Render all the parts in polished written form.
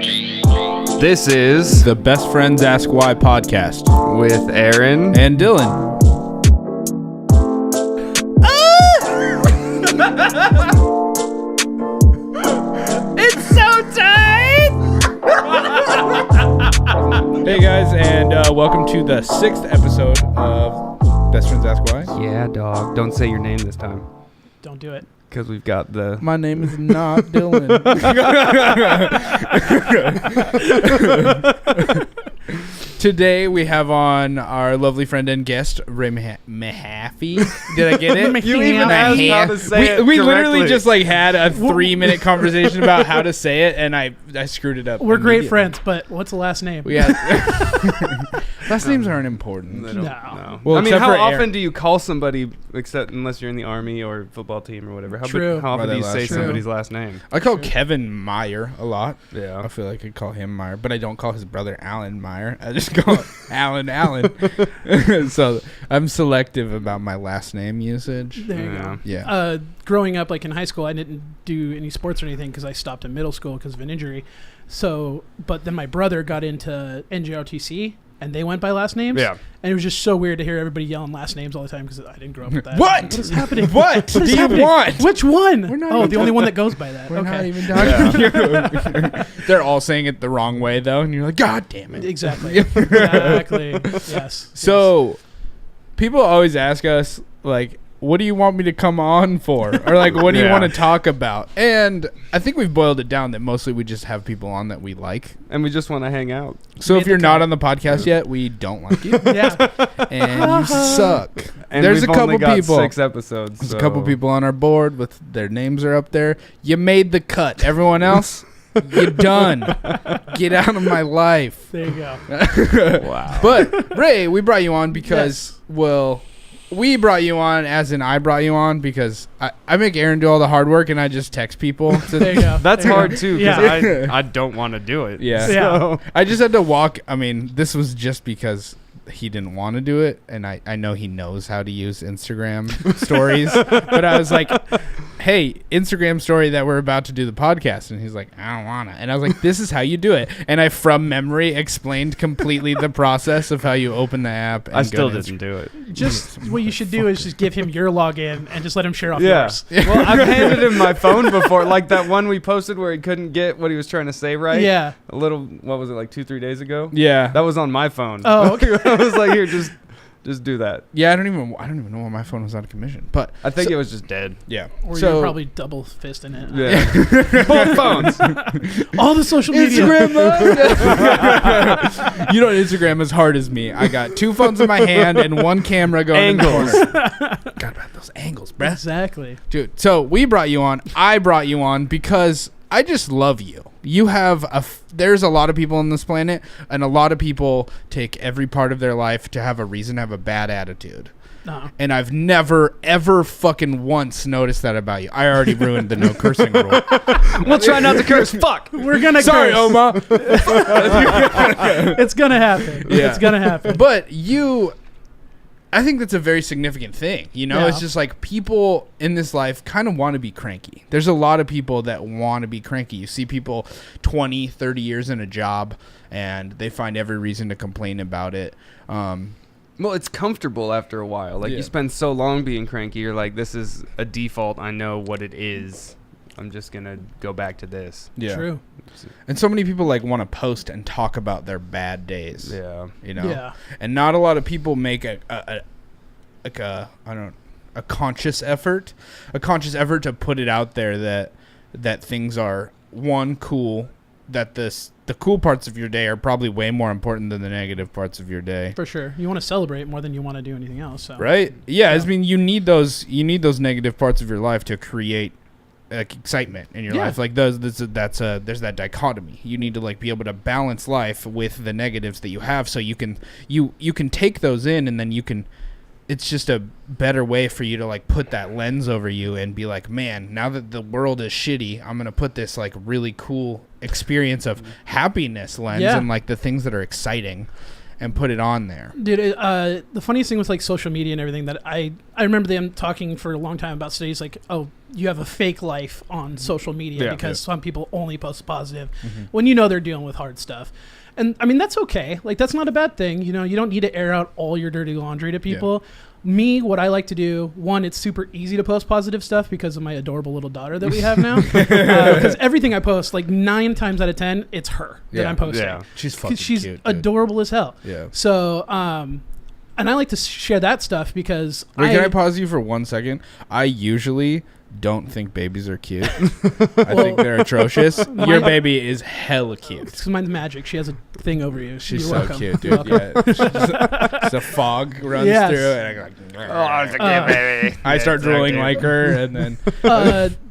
This is the Best Friends Ask Why podcast with Aaron and Dylan. It's so tight! Hey guys, and welcome to the 6th episode of Best Friends Ask Why. Yeah, dog. Don't say your name this time. Don't do it. Because we've got the... My name is not Dylan. Today we have on our lovely friend and guest, Mehaffey. Did I get it? You even asked how to say it We literally correctly. just like had a 3-minute conversation about how to say it, and I screwed it up. We're great friends, but what's the last name? We had last names aren't important. No. Well, I mean, except how for often Aaron. do you call somebody, except unless you're in the army or football team or whatever? True. How often By do you their say last name. somebody's last name? I call Kevin Meyer a lot. Yeah. I feel like I call him Meyer, but I don't call his brother Alan Meyer. I just call Alan. So I'm selective about my last name usage. There you go. Yeah. Growing up, like in high school, I didn't do any sports or anything because I stopped in middle school because of an injury. So, but then my brother got into NJRTC, and they went by last names. Yeah. And it was just so weird to hear everybody yelling last names all the time because I didn't grow up with that. What? What is happening? What do is you happening? want? Which one? We're not Oh, even the only one that goes by that. We're not Okay. even talking to you. They're all saying it the wrong way, though, and you're like, God damn it. Exactly. Exactly. Yes. So, people always ask us, like, what do you want me to come on for? Or, like, what do you Yeah. want to talk about? And I think we've boiled it down that mostly we just have people on that we like. And we just want to hang out. So Made if you're the not cut. on the podcast yet, we don't like you. Yeah. And you suck. And There's we've a couple only got people. 6 episodes. There's so. a couple people on our board with their names are up there. You made the cut. Everyone else, you're done. Get out of my life. There you go. Wow. But Ray, we brought you on because, well, we brought you on as in I brought you on because I make Aaron do all the hard work and I just text people. There you go. That's There you hard go. too Yeah. because I don't want to do it. Yeah. So. I just had to walk. I mean, this was just because he didn't want to do it, and I know he knows how to use Instagram stories, but I was like, hey, Instagram story that we're about to do the podcast, and he's like, I don't want to. And I was like, this is how you do it. And I, from memory, explained completely the process of how you open the app. And I still go to didn't do it. Just what you should do is just give him your login and just let him share off Yeah. yours. Well, I've handed him my phone before, like that one we posted where he couldn't get what he was trying to say right. Yeah. A little, what was it, like 2-3 days ago? Yeah. That was on my phone. Oh, okay. I was like, here, just do that. Yeah, I don't even know why my phone was out of commission. But I think it was just dead. yeah. Or So you're probably double fisting it. Yeah. Both phones. All the social media. Instagram. You know, Instagram as hard as me. I got 2 phones in my hand and 1 camera going Angles. in the corner. God, about those angles, bruh. Exactly. Dude, so we brought you on. I brought you on because I just love you. You have there's a lot of people on this planet, and a lot of people take every part of their life to have a reason to have a bad attitude. No. And I've never, ever fucking once noticed that about you. I already ruined the no cursing rule. We'll try not to curse. Fuck. We're gonna Sorry, curse. Oma. It's gonna happen. Yeah. It's gonna happen. But I think that's a very significant thing. You know, Yeah. it's just like people in this life kind of want to be cranky. There's a lot of people that want to be cranky. You see people 20, 30 years in a job and they find every reason to complain about it. Well, it's comfortable after a while. Like, Yeah. you spend so long being cranky, you're like, this is a default. I know what it is. I'm just going to go back to this. Yeah. True. And so many people like want to post and talk about their bad days. Yeah. You know? Yeah. And not a lot of people make a conscious effort to put it out there that things are cool, that the cool parts of your day are probably way more important than the negative parts of your day. For sure. You want to celebrate more than you want to do anything else. So. Right? Yeah, I mean you need those negative parts of your life to create excitement in your life. Like there's that dichotomy. You need to like be able to balance life with the negatives that you have, so you can take those in, and then it's just a better way for you to like put that lens over you and be like, man, now that the world is shitty, I'm gonna put this like really cool experience of happiness lens and like the things that are exciting. and put it on there. Dude, the funniest thing with like social media and everything that I remember them talking for a long time about studies like, oh, you have a fake life on social media because some people only post positive when you know they're dealing with hard stuff. And I mean, that's okay. Like, that's not a bad thing. You know, you don't need to air out all your dirty laundry to people. Me, what I like to do, one, it's super easy to post positive stuff because of my adorable little daughter that we have now. Because everything I post, like 9 times out of 10, it's her that I'm posting. Yeah. She's fucking she's cute, adorable as hell. Yeah. So, and I like to share that stuff because Wait, can I pause you for 1 second? I usually don't think babies are cute. I think they're atrocious. Your baby is hella cute. It's because mine's magic. She has a thing over you. She's You're so welcome. cute, dude. Yeah. Just a fog runs through, and I go like, Oh, it's a cute baby. I start drooling like her, and then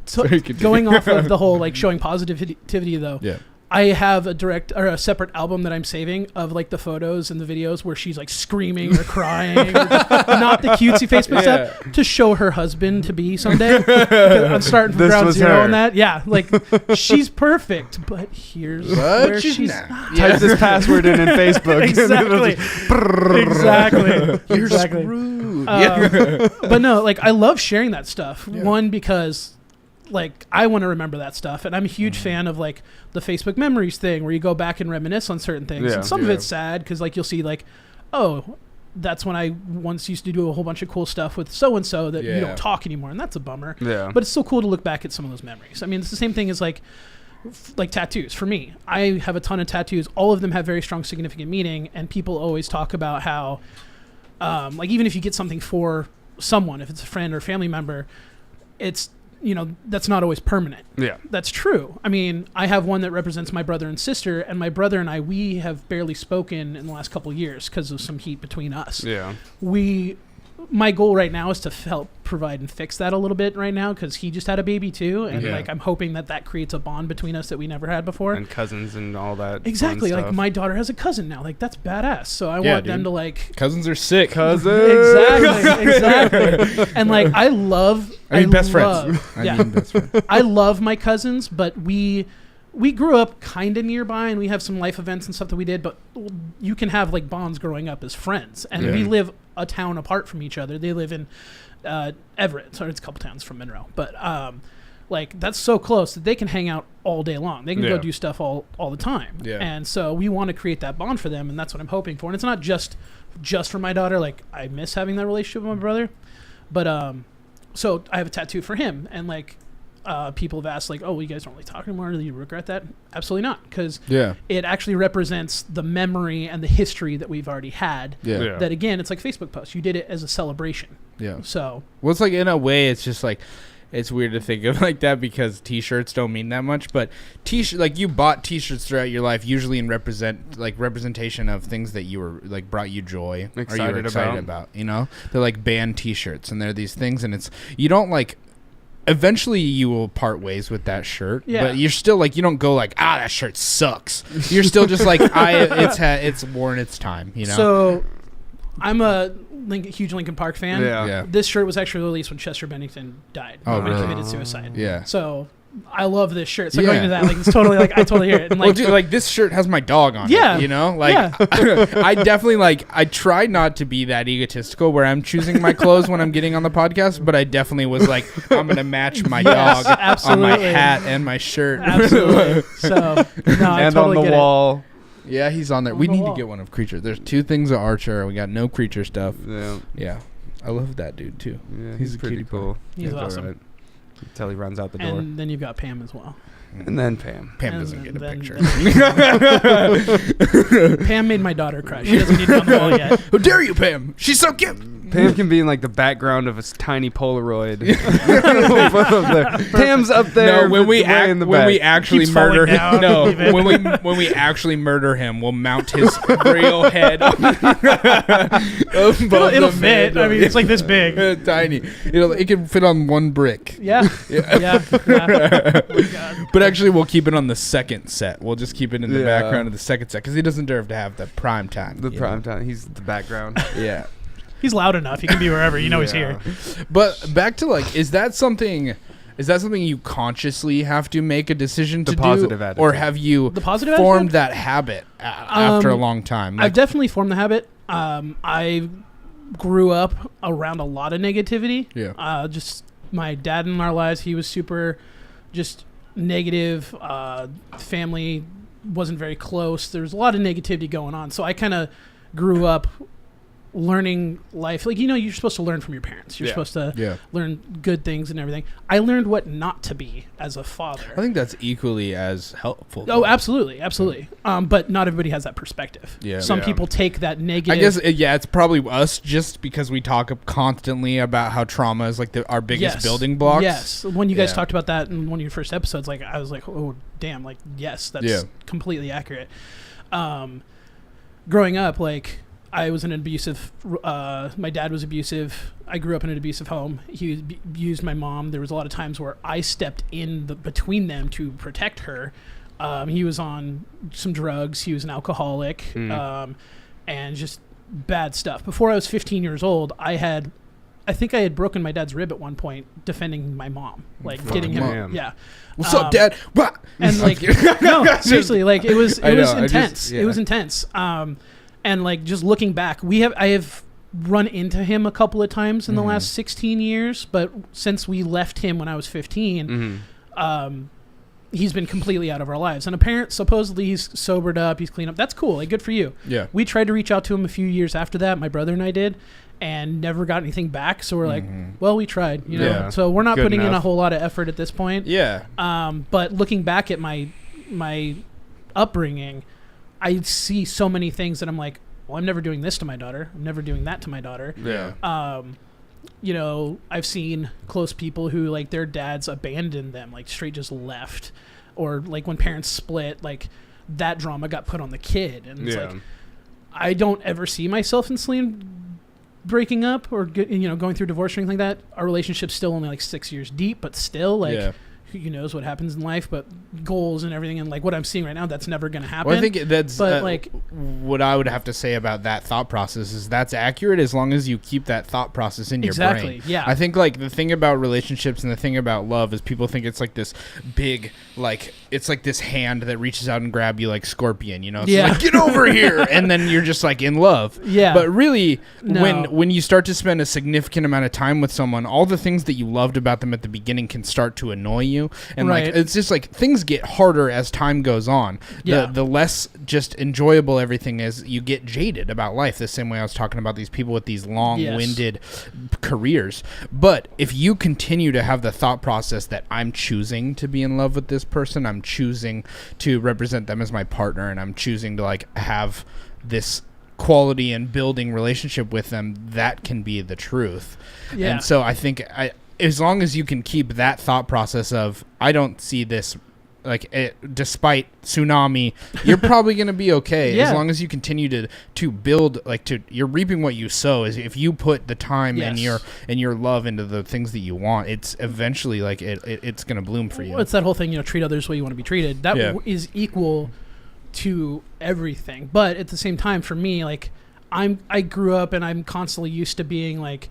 so going off of the whole like showing positivity though. Yeah. I have a separate album that I'm saving of like the photos and the videos where she's like screaming or crying, or not the cutesy Facebook stuff, to show her husband to be someday. I'm starting from ground zero on that. Yeah, like she's perfect, but here's where she's not. Type this password in Facebook. Exactly. You're exactly. screwed. But no, like I love sharing that stuff. One, because like I want to remember that stuff, and I'm a huge fan of like the Facebook memories thing where you go back and reminisce on certain things. And some of it's sad because like you'll see like, oh, that's when I once used to do a whole bunch of cool stuff with so and so that you don't talk anymore, and that's a bummer. Yeah. But it's still cool to look back at some of those memories. I mean, it's the same thing as like tattoos. For me, I have a ton of tattoos. All of them have very strong significant meaning, and people always talk about how like even if you get something for someone, if it's a friend or family member, it's, you know, that's not always permanent. Yeah. That's true. I mean, I have one that represents my brother and sister, and my brother and I, we have barely spoken in the last couple of years because of some heat between us. Yeah. My goal right now is to help provide and fix that a little bit right now because he just had a baby too, and like I'm hoping that creates a bond between us that we never had before. And cousins and all that. Exactly. Like my daughter has a cousin now. Like that's badass. So I want them to like. Cousins are sick. Cousins. Exactly. And like I mean best friends. I love my cousins, but we grew up kind of nearby, and we have some life events and stuff that we did, but you can have like bonds growing up as friends, and we live a town apart from each other. They live in Everett, so it's a couple towns from Monroe, but like that's so close that they can hang out all day long. They can go do stuff all the time. Yeah. And so we want to create that bond for them, and that's what I'm hoping for. And it's not just for my daughter. Like I miss having that relationship with my brother, but so I have a tattoo for him, and like people have asked like, oh, well, you guys don't really talk anymore. Do you regret that? Absolutely not, because it actually represents the memory and the history that we've already had. That again, it's like Facebook posts. You did it as a celebration. So well, it's like in a way, it's just like it's weird to think of like that because T-shirts don't mean that much, but like you bought T-shirts throughout your life, usually in representation of things that you were like brought you joy or you were excited about. You know, they're like band T-shirts, and they're these things, and it's you don't like. Eventually you will part ways with that shirt, but you're still like, you don't go like, that shirt sucks. You're still just like, it's worn its time, you know? So I'm a huge Linkin Park fan. This shirt was actually released when Chester Bennington died. Oh, really? He committed suicide. Yeah. So I love this shirt. So going to that, like, it's totally like, I totally hear it. And like, well, dude, like this shirt has my dog on it, you know? Like, I definitely like, I try not to be that egotistical where I'm choosing my clothes when I'm getting on the podcast, but I definitely was like, I'm going to match my dog on my hat and my shirt. Absolutely. So, no, I and totally on the wall. Yeah, he's on there. We need to get one of Creature. There's 2 things of Archer. We got no Creature stuff. Yeah. I love that dude too. Yeah, he's pretty cool. He's awesome. Right. Until he runs out the door. And then you've got Pam as well. And then Pam. Pam doesn't get a picture. Pam made my daughter cry. She doesn't need to be on the wall yet. How dare you, Pam? She's so cute. Pam can be in like the background of a tiny Polaroid. Pam's up there. No, when we actually murder him. No, when we actually murder him, we'll mount his real head. It'll fit. I mean, it's like this big, tiny. It can fit on one brick. Yeah. Oh my God. But actually, we'll keep it on the second set. We'll just keep it in the background of the second set because he doesn't deserve to have the prime time. The prime time. He's the background. Yeah. He's loud enough. He can be wherever. You know he's here. But back to like, is that something Is that something you consciously have to make a decision to positive do? attitude. Or have you The positive formed attitude? that habit after a long time? I've definitely formed the habit. I grew up around a lot of negativity. Yeah. Just my dad in our lives, he was super just negative. Family wasn't very close. There was a lot of negativity going on. So I kind of grew up learning life. Like, you're supposed to learn from your parents. You're supposed to learn good things and everything. I learned what not to be as a father. I think that's equally as helpful. Oh, absolutely. Absolutely. But not everybody has that perspective. Yeah. Some people take that negative. I guess, it's probably us just because we talk constantly about how trauma is like our biggest building blocks. Yes. When you guys talked about that in one of your first episodes, like I was like, oh, damn. Like, yes, that's completely accurate. Growing up, like, I was in an abusive, my dad was abusive. I grew up in an abusive home. He abused my mom. There was a lot of times where I stepped in between them to protect her. He was on some drugs. He was an alcoholic, and just bad stuff. Before I was 15 years old, I think I had broken my dad's rib at one point defending my mom, like getting him. Yeah. What's up, Dad? What? And like, no, seriously, like it was intense. It was intense. And like just looking back, I have run into him a couple of times in the last 16 years, but since we left him when I was 15, he's been completely out of our lives. And a parent, supposedly he's sobered up, he's cleaned up. That's cool. Like, good for you. Yeah. We tried to reach out to him a few years after that, my brother and I did, and never got anything back. So we're like, well, we tried, you know. Yeah. So we're not Good putting in a enough. whole lot of effort at this point. Yeah. But looking back at my upbringing, I see so many things that I'm like, well, I'm never doing this to my daughter. I'm never doing that to my daughter. Yeah. You know, I've seen close people who, like, their dads abandoned them, like, straight just left. Or, like, when parents split, like, that drama got put on the kid. And it's like, I don't ever see myself in Celine breaking up or, going through divorce or anything like that. Our relationship's still only, like, 6 years deep, but still, like, who knows what happens in life, but goals and everything, and like what I'm seeing right now, that's never going to happen. Well, I think that's like what I would have to say about that thought process is that's accurate as long as you keep that thought process in your brain. Yeah. I think like the thing about relationships and the thing about love is people think it's like this big, like it's like this hand that reaches out and grab you like Scorpion, you know? It's like, get over here, and then you're just like in love. Yeah. But really, when you start to spend a significant amount of time with someone, all the things that you loved about them at the beginning can start to annoy you. And like it's just like things get harder as time goes on. The less just enjoyable everything is, you get jaded about life, the same way I was talking about these people with these long-winded careers. But if you continue to have the thought process that I'm choosing to be in love with this person, I'm choosing to represent them as my partner, and I'm choosing to like have this quality and building relationship with them, that can be the truth. And so I think as long as you can keep that thought process of, I don't see this, like, despite tsunami, you're probably going to be okay. As long as you continue to build, like, you're reaping what you sow. Is if you put the time and your love into the things that you want, it's eventually like it's going to bloom for you. Well, it's that whole thing, treat others the way you want to be treated. That is equal to everything. But at the same time, for me, like, I grew up and I'm constantly used to being like,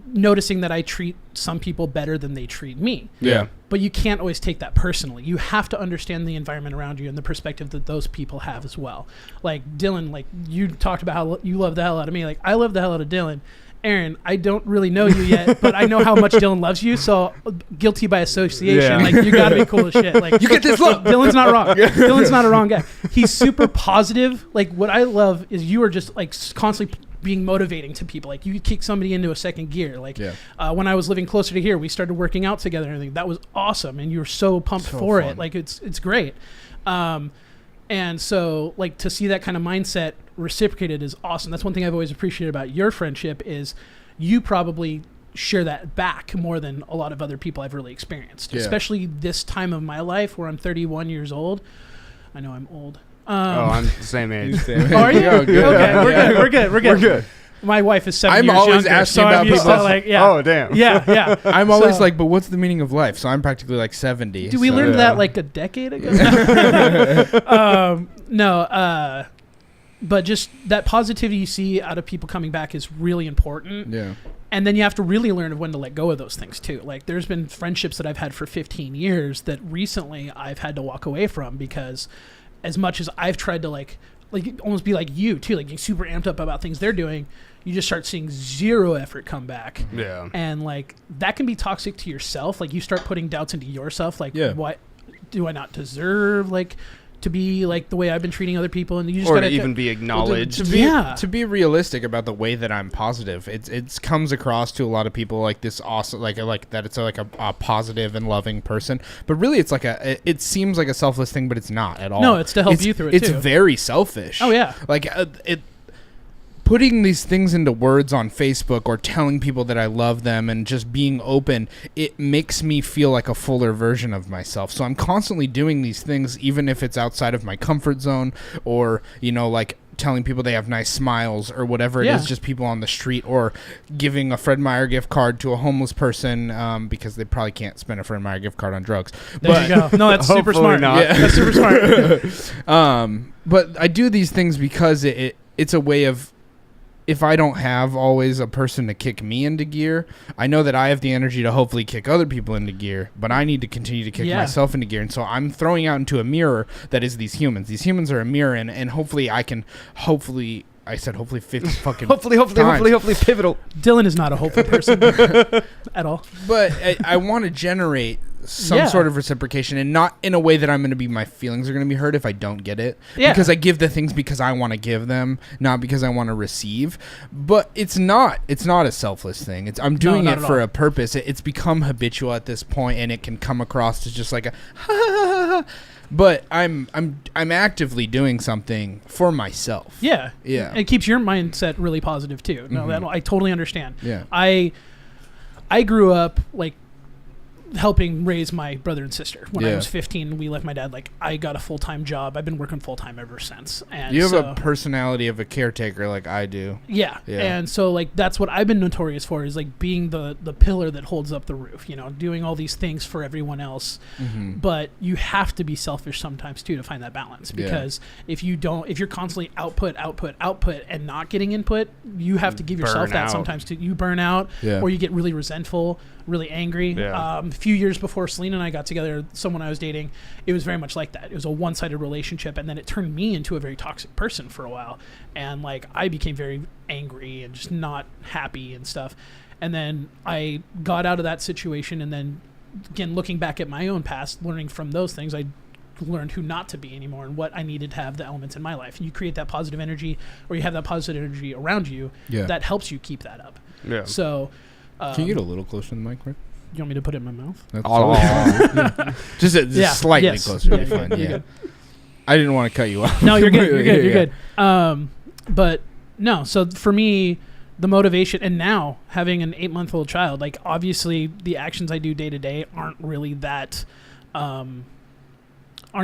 noticing that I treat some people better than they treat me. Yeah. But you can't always take that personally. You have to understand the environment around you and the perspective that those people have as well. Like Dylan, like you talked about how you love the hell out of me. Like I love the hell out of Dylan. Aaron, I don't really know you yet, but I know how much Dylan loves you, so guilty by association. Like you gotta be cool as shit. Like you get this love. Dylan's not wrong. Dylan's not a wrong guy. He's super positive. Like what I love is you are just like constantly being motivating to people. Like you kick somebody into a second gear. Like when I was living closer to here, we started working out together and everything. That was awesome, and you were so pumped for it. Like it's great. And so like to see that kind of mindset reciprocated is awesome. That's one thing I've always appreciated about your friendship is you probably share that back more than a lot of other people I've really experienced, especially this time of my life where I'm 31 years old. I know I'm old. I'm the same age. Are you? Good. Okay, we're good. My wife is 7 years always younger, asking so about I'm used people. to like, Oh, damn. Yeah. I'm always like, but what's the meaning of life? So I'm practically like 70. Did we learn that like a decade ago? But just that positivity you see out of people coming back is really important. Yeah. And then you have to really learn when to let go of those things too. Like there's been friendships that I've had for 15 years that recently I've had to walk away from because as much as I've tried to like almost be like you too, like getting super amped up about things they're doing, you just start seeing zero effort come back. Yeah. And like that can be toxic to yourself. Like you start putting doubts into yourself. Like, what do I not deserve? Like to be like the way I've been treating other people, and you just gotta even be acknowledged. To be realistic about the way that I'm positive, it comes across to a lot of people like this awesome, like that it's like a positive and loving person, but really it's like it seems like a selfless thing, but it's not at all. No, it's to help you through it. It's too. very selfish. Oh yeah, like putting these things into words on Facebook or telling people that I love them and just being open, it makes me feel like a fuller version of myself. So I'm constantly doing these things, even if it's outside of my comfort zone or, like telling people they have nice smiles or whatever it is, just people on the street, or giving a Fred Meyer gift card to a homeless person because they probably can't spend a Fred Meyer gift card on drugs. There you go. No, that's super smart. Not. Yeah. That's super smart. But I do these things because it's a way of, if I don't have always a person to kick me into gear, I know that I have the energy to hopefully kick other people into gear, but I need to continue to kick myself into gear. And so I'm throwing out into a mirror that is these humans. These humans are a mirror, and hopefully I can, I said hopefully 50 fucking hopefully pivotal. Dylan is not a hopeful person at all. But I want to generate some sort of reciprocation, and not in a way that I'm going to be, my feelings are going to be hurt if I don't get it. Yeah. Because I give the things because I want to give them, not because I want to receive. But it's not a selfless thing. I'm doing it for a purpose. It's become habitual at this point, and it can come across as just like a but I'm actively doing something for myself. Yeah. Yeah. It keeps your mindset really positive too. No, that I totally understand. Yeah. I grew up like helping raise my brother and sister. When I was 15, we left my dad. Like, I got a full-time job. I've been working full-time ever since. And you have a personality of a caretaker like I do. Yeah. And so, like, that's what I've been notorious for, is, like, being the pillar that holds up the roof, doing all these things for everyone else. Mm-hmm. But you have to be selfish sometimes, too, to find that balance. Because if you're constantly output, and not getting input, you have to give yourself that sometimes, too. You burn out, or you get really resentful, really angry. A few years before Celine and I got together, someone I was dating, it was very much like that. It was a one-sided relationship, and then it turned me into a very toxic person for a while. And like I became very angry and just not happy and stuff. And then I got out of that situation, and then again, looking back at my own past, learning from those things, I learned who not to be anymore and what I needed to have the elements in my life. And you create that positive energy, or you have that positive energy around you that helps you keep that up. Yeah. So can you get a little closer to the mic, right? You want me to put it in my mouth? Just slightly closer. Yeah, fine. Yeah. I didn't want to cut you off. No, you're good. You're good. But no, so for me, the motivation, and now having an 8-month-old child, like obviously the actions I do day to day aren't really that,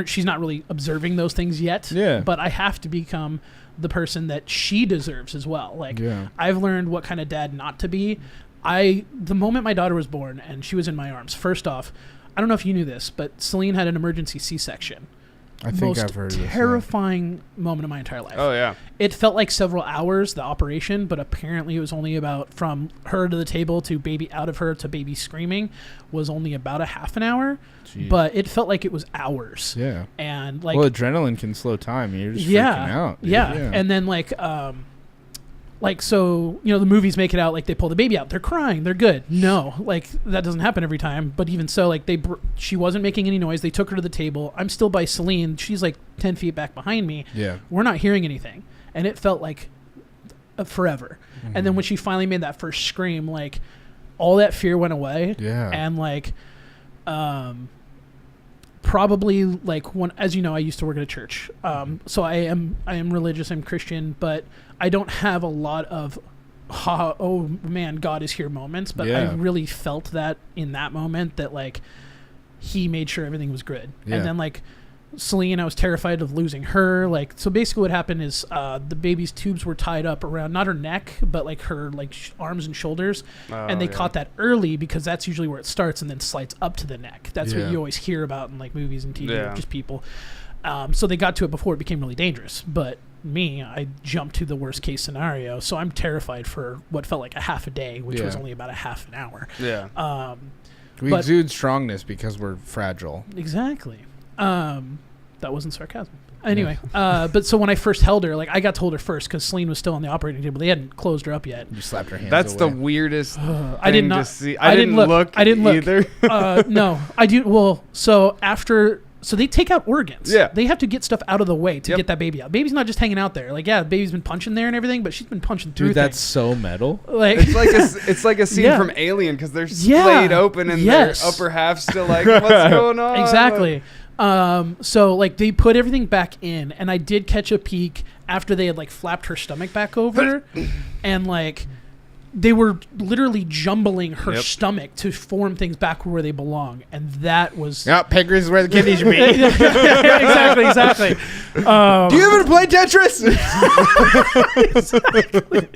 she's not really observing those things yet. Yeah. But I have to become the person that she deserves as well. Like I've learned what kind of dad not to be. The moment my daughter was born and she was in my arms, first off, I don't know if you knew this, but Celine had an emergency C-section. I think I've heard of this. Most terrifying moment of my entire life. Oh, yeah. It felt like several hours, the operation, but apparently it was only about, from her to the table to baby out of her to baby screaming, was only about a half an hour. Jeez. But it felt like it was hours. Yeah. And like, well, adrenaline can slow time. You're just freaking out. Yeah. And then so, the movies make it out like they pull the baby out. They're crying. They're good. No, like that doesn't happen every time. But even so, like she wasn't making any noise. They took her to the table. I'm still by Celine. She's like 10 feet back behind me. Yeah. We're not hearing anything. And it felt like forever. Mm-hmm. And then when she finally made that first scream, like all that fear went away. Yeah. And like, probably like as you know, I used to work at a church. So I am religious. I'm Christian, but I don't have a lot of, oh man, God is here moments. But I really felt that in that moment that like he made sure everything was good. Yeah. And then like Celine, I was terrified of losing her. Like, so basically what happened is the baby's tubes were tied up around not her neck, but like her arms and shoulders. And they caught that early because that's usually where it starts and then slides up to the neck. That's what you always hear about in like movies and TV, just people. So they got to it before it became really dangerous. But me, I jumped to the worst case scenario. So I'm terrified for what felt like a half a day, which was only about a half an hour. Yeah. We exude strongness because we're fragile. Exactly. That wasn't sarcasm. Anyway, but so when I first held her, like I got to hold her first because Celine was still on the operating table. They hadn't closed her up yet. You slapped her hands. That's away. the weirdest. I did not to see. I didn't look. I didn't look either. No, I do. Well, so after. So they take out organs. Yeah. They have to get stuff out of the way to get that baby out. Baby's not just hanging out there. Like, yeah, the baby's been punching there and everything, but she's been punching through Dude, that's things. so metal. Like It's like a scene from Alien because they're splayed open and their upper half's still like, what's going on? Exactly. So like they put everything back in, and I did catch a peek after they had like flapped her stomach back over, and like they were literally jumbling her stomach to form things back where they belong, and that was pancreas is where the kidneys should be. exactly. Do you ever play Tetris? Exactly.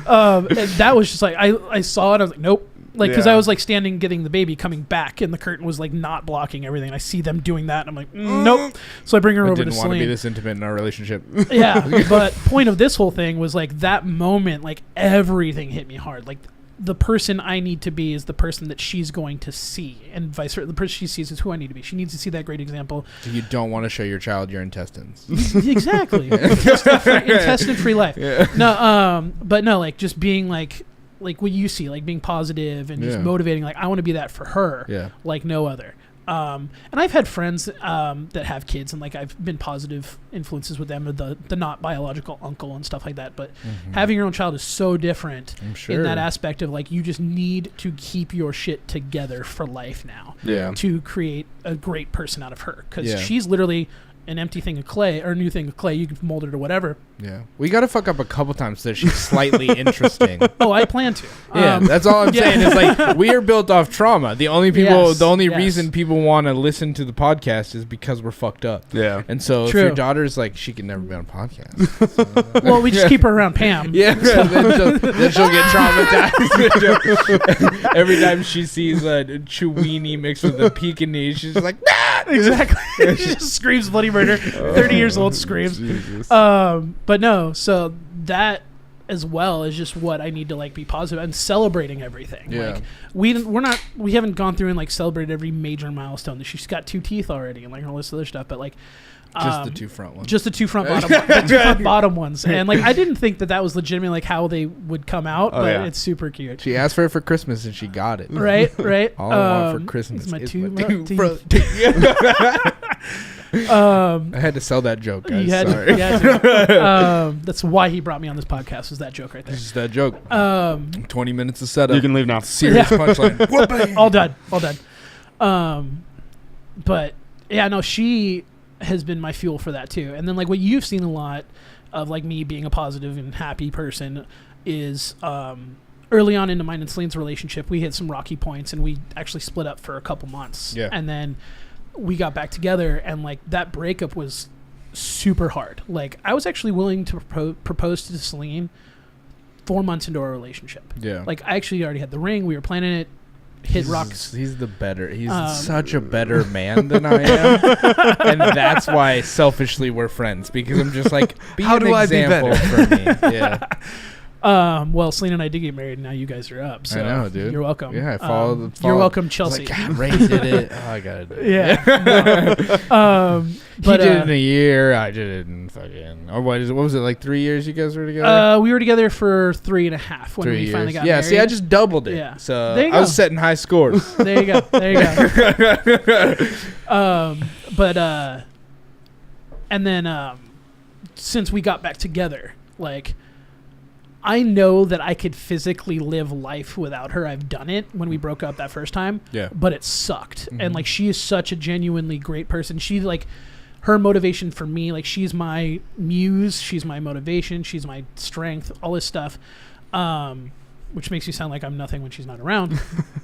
And that was just like I saw it. I was like, nope. Like, because I was like standing getting the baby coming back, and the curtain was like not blocking everything. I see them doing that, and I'm like, nope. So I bring her over to Celine. I didn't want to be this intimate in our relationship. Yeah, but point of this whole thing was like that moment, like everything hit me hard. Like the person I need to be is the person that she's going to see, and vice versa. The person she sees is who I need to be. She needs to see that great example. So you don't want to show your child your intestines. Exactly. Intestine-free life. Yeah. No, but no, like just being like what you see, like being positive and just motivating. Like I want to be that for her, like no other. And I've had friends that have kids, and like I've been positive influences with them, the not biological uncle and stuff like that. But having your own child is so different in that aspect of like you just need to keep your shit together for life now, to create a great person out of her, because she's literally an empty thing of clay or a new thing of clay. You can mold it or whatever. Yeah, we got to fuck up a couple times so she's slightly interesting. Oh, I plan to. Yeah, that's all I'm saying. It's like we are built off trauma. The only people, reason people want to listen to the podcast is because we're fucked up. Yeah, and so if your daughter's like, she can never be on a podcast. So, well, we just keep her around Pam. Yeah, so then she'll get traumatized. Every time she sees a Chewini mixed with a Pekingese, she's like, nah! Exactly. She just screams bloody murder. 30 years old screams. But no, so that as well is just what I need to like be positive and celebrating everything. Yeah. Like we haven't gone through and like celebrated every major milestone. She's got 2 teeth already and like all this other stuff, but like just the 2 front ones. Just the 2 front bottom ones. The 2 front bottom ones. And like I didn't think that was legitimately like how they would come out, but it's super cute. She asked for it for Christmas and she got it. Right. All I want for Christmas is my 2 front teeth. I had to sell that joke, guys. Sorry. That's why he brought me on this podcast, was that joke right there. This is that joke. 20 minutes of setup. You can leave now. Serious punchline. All done. But yeah, no, she has been my fuel for that too. And then like what you've seen a lot of like me being a positive and happy person is early on into mine and Celine's relationship, we hit some rocky points and we actually split up for a couple months. Yeah. And then we got back together, and like that breakup was super hard. Like I was actually willing to propose to Celine 4 months into our relationship. Yeah. Like I actually already had the ring. We were planning it. He's such a better man than I am. And that's why selfishly we're friends, because I'm just like, how do I be better for me? Yeah. Well, Celine and I did get married, and now you guys are up. So I know, dude. You're welcome. Yeah, I followed. You're welcome, Chelsea. Like, God, Ray did it. Oh, I got it. Yeah. He did it in a year. I did it in fucking. Or what was it, like 3 years you guys were together? We were together for 3.5 when we finally got married. Yeah, see, I just doubled it. Yeah. So I was setting high scores. There you go. And then since we got back together, like, I know that I could physically live life without her. I've done it when we broke up that first time. Yeah. But it sucked. Mm-hmm. And like she is such a genuinely great person. She like her motivation for me, like she's my muse, she's my motivation, she's my strength, all this stuff. Which makes you sound like I'm nothing when she's not around.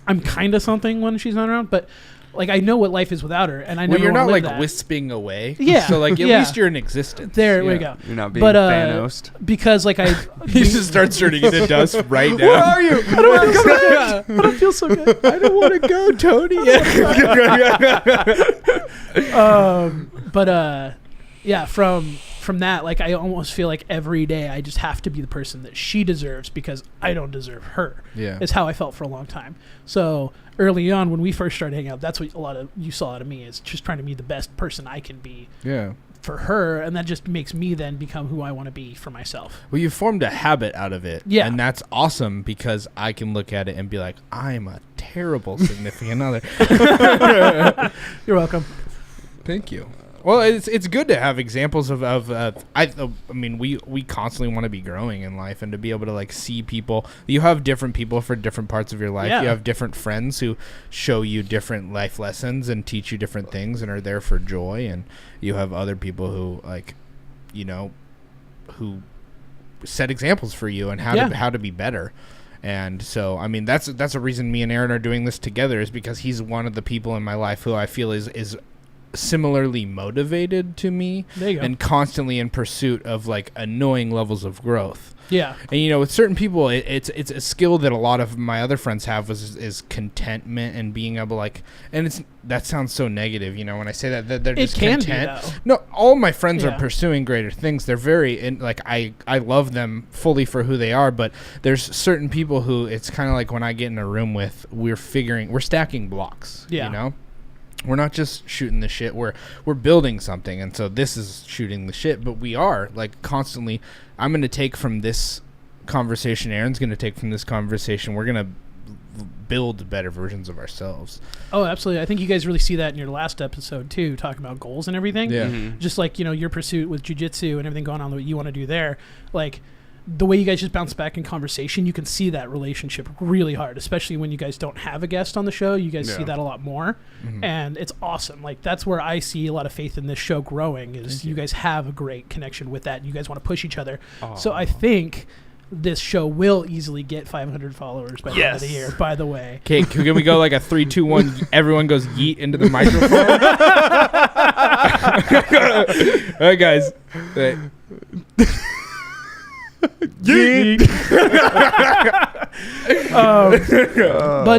I'm kind of something when she's not around, but like I know what life is without her, and I know. Well, you're not like that. Wisping away. Yeah. So like at least you're in existence. There we go. You're not being Thanos. Because like I he just starts turning into dust right now. Where are you? I don't feel so good. I don't want to go, Tony. yeah, from that, like, I almost feel like every day I just have to be the person that she deserves because I don't deserve her. Yeah. Is how I felt for a long time. So early on when we first started hanging out, that's what you saw out of me, is just trying to be the best person I can be. Yeah. For her, and that just makes me then become who I want to be for myself. Well, you formed a habit out of it. Yeah. And that's awesome because I can look at it and be like, I'm a terrible significant other. You're welcome. Thank you. Well, it's good to have examples of I mean, we constantly want to be growing in life, and to be able to like see people. You have different people for different parts of your life. Yeah. You have different friends who show you different life lessons and teach you different things and are there for joy, and you have other people who like, you know, who set examples for you and how to be better. And so, I mean, that's a reason me and Aaron are doing this together, is because he's one of the people in my life who I feel is similarly motivated to me and constantly in pursuit of like annoying levels of growth. Yeah. And you know, with certain people, it's a skill that a lot of my other friends have is contentment and being able like, and that sounds so negative, you know, when I say that they're just content. No, all my friends are pursuing greater things. They're very like I love them fully for who they are, but there's certain people who it's kind of like when I get in a room with, we're stacking blocks. You know. We're not just shooting the shit. We're building something, and so this is shooting the shit. But we are like constantly. I'm going to take from this conversation. Aaron's going to take from this conversation. We're going to build better versions of ourselves. Oh, absolutely. I think you guys really see that in your last episode too, talking about goals and everything. Yeah. Mm-hmm. Just like, you know, your pursuit with jiu-jitsu and everything going on that you want to do there, like. The way you guys just bounce back in conversation, you can see that relationship really hard, especially when you guys don't have a guest on the show. You guys see that a lot more, and it's awesome. Like, that's where I see a lot of faith in this show growing, is you guys have a great connection with that. You guys want to push each other. Aww. So I think this show will easily get 500 followers by the end of the year, by the way. Okay, can we go like a 3, 2, 1, everyone goes yeet into the microphone? All right, guys. But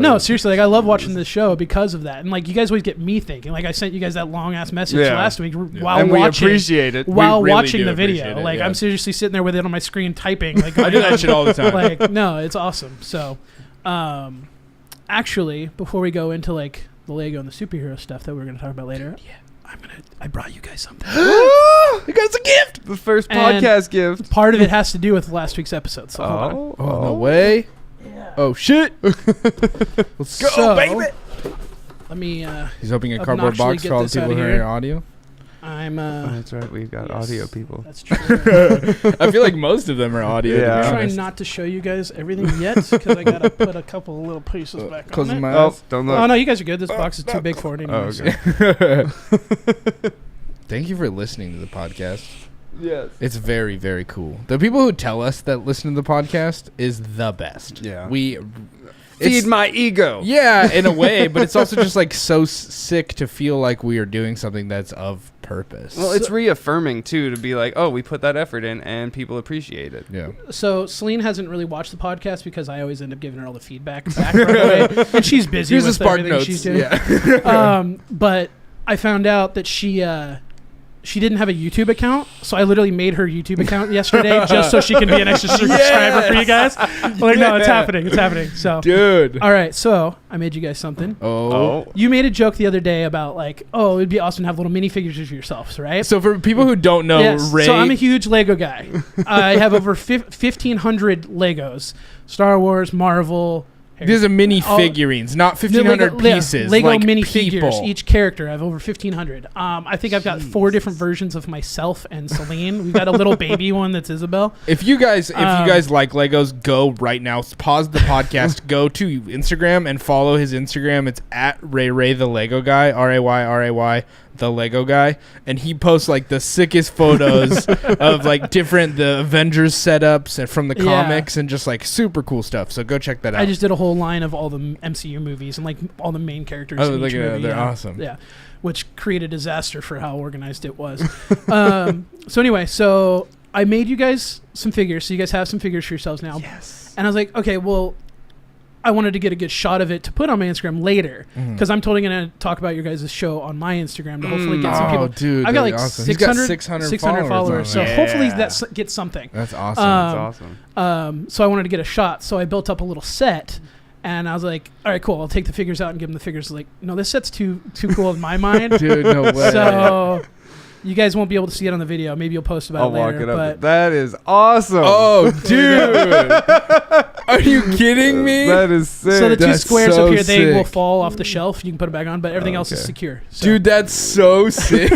no, seriously, like, I love watching this show because of that, and like, you guys always get me thinking. Like, I sent you guys that long ass message last week while and watching. We appreciate it while we really watching the video. Like, I'm seriously sitting there with it on my screen typing. Like, I do that shit all the time. Like, no, it's awesome. So, actually, before we go into like the Lego and the superhero stuff that we're going to talk about later, I brought you guys something. You got us a gift. The first podcast gift. Part of it has to do with last week's episode. So hold on. No way. Yeah. Oh shit. Let's go, baby. Let me. He's opening a cardboard box for all the people who hear audio. I'm. That's right. We've got audio people. That's true. I feel like most of them are audio. Yeah. I'm trying not to show you guys everything yet because I gotta put a couple of little pieces back on it. Don't look. Oh no, you guys are good. This box is too big for it anymore. Oh, okay. Thank you for listening to the podcast. Yes. It's very, very cool. The people who tell us that listen to the podcast is the best. Yeah. Feed my ego. Yeah, in a way, but it's also just like so sick to feel like we are doing something that's of purpose. Well, it's reaffirming too to be like, oh, we put that effort in and people appreciate it. Yeah. So Celine hasn't really watched the podcast because I always end up giving her all the feedback back right away, and she's busy with everything she's doing. Yeah. But I found out that she didn't have a YouTube account, so I literally made her YouTube account yesterday just so she can be an extra subscriber for you guys. Like, no, it's happening. It's happening. So, dude. All right, so I made you guys something. Oh. You made a joke the other day about like, oh, it'd be awesome to have little minifigures of yourselves, right? So for people who don't know, Ray. So I'm a huge Lego guy. I have over 1,500 Legos, Star Wars, Marvel. These are mini figurines, not 1,500 pieces. Lego like mini people. figures. Each character, I have over 1,500. I think I've got 4 different versions of myself and Celine. We've got a little baby one that's Isabel. If you guys like Legos, go right now. Pause the podcast. Go to Instagram and follow his Instagram. It's at Ray the Lego Guy. RAY the Lego Guy, and he posts like the sickest photos of like the Avengers setups and from the comics and just like super cool stuff. So go check that out. I just did a whole line of all the MCU movies and like all the main characters in each movie. They're awesome. Yeah, which created a disaster for how organized it was. So anyway, so I made you guys some figures, so you guys have some figures for yourselves now. Yes. And I was like, okay, well, I wanted to get a good shot of it to put on my Instagram later because I'm totally going to talk about your guys' show on my Instagram to hopefully get some people. Dude, I've got like awesome. 600 followers. So hopefully that gets something. That's awesome. That's awesome. So I wanted to get a shot. So I built up a little set. And I was like, all right, cool. I'll take the figures out and give them the figures. Like, no, this set's too cool in my mind. Dude, no way. So you guys won't be able to see it on the video. Maybe you'll post about it later. I'll walk it up. But that is awesome. Oh, dude. Are you kidding me? That is sick. So the two that's squares so up here, they sick. will fall off the shelf. You can put it back on, but everything else is secure. So. Dude, that's so sick.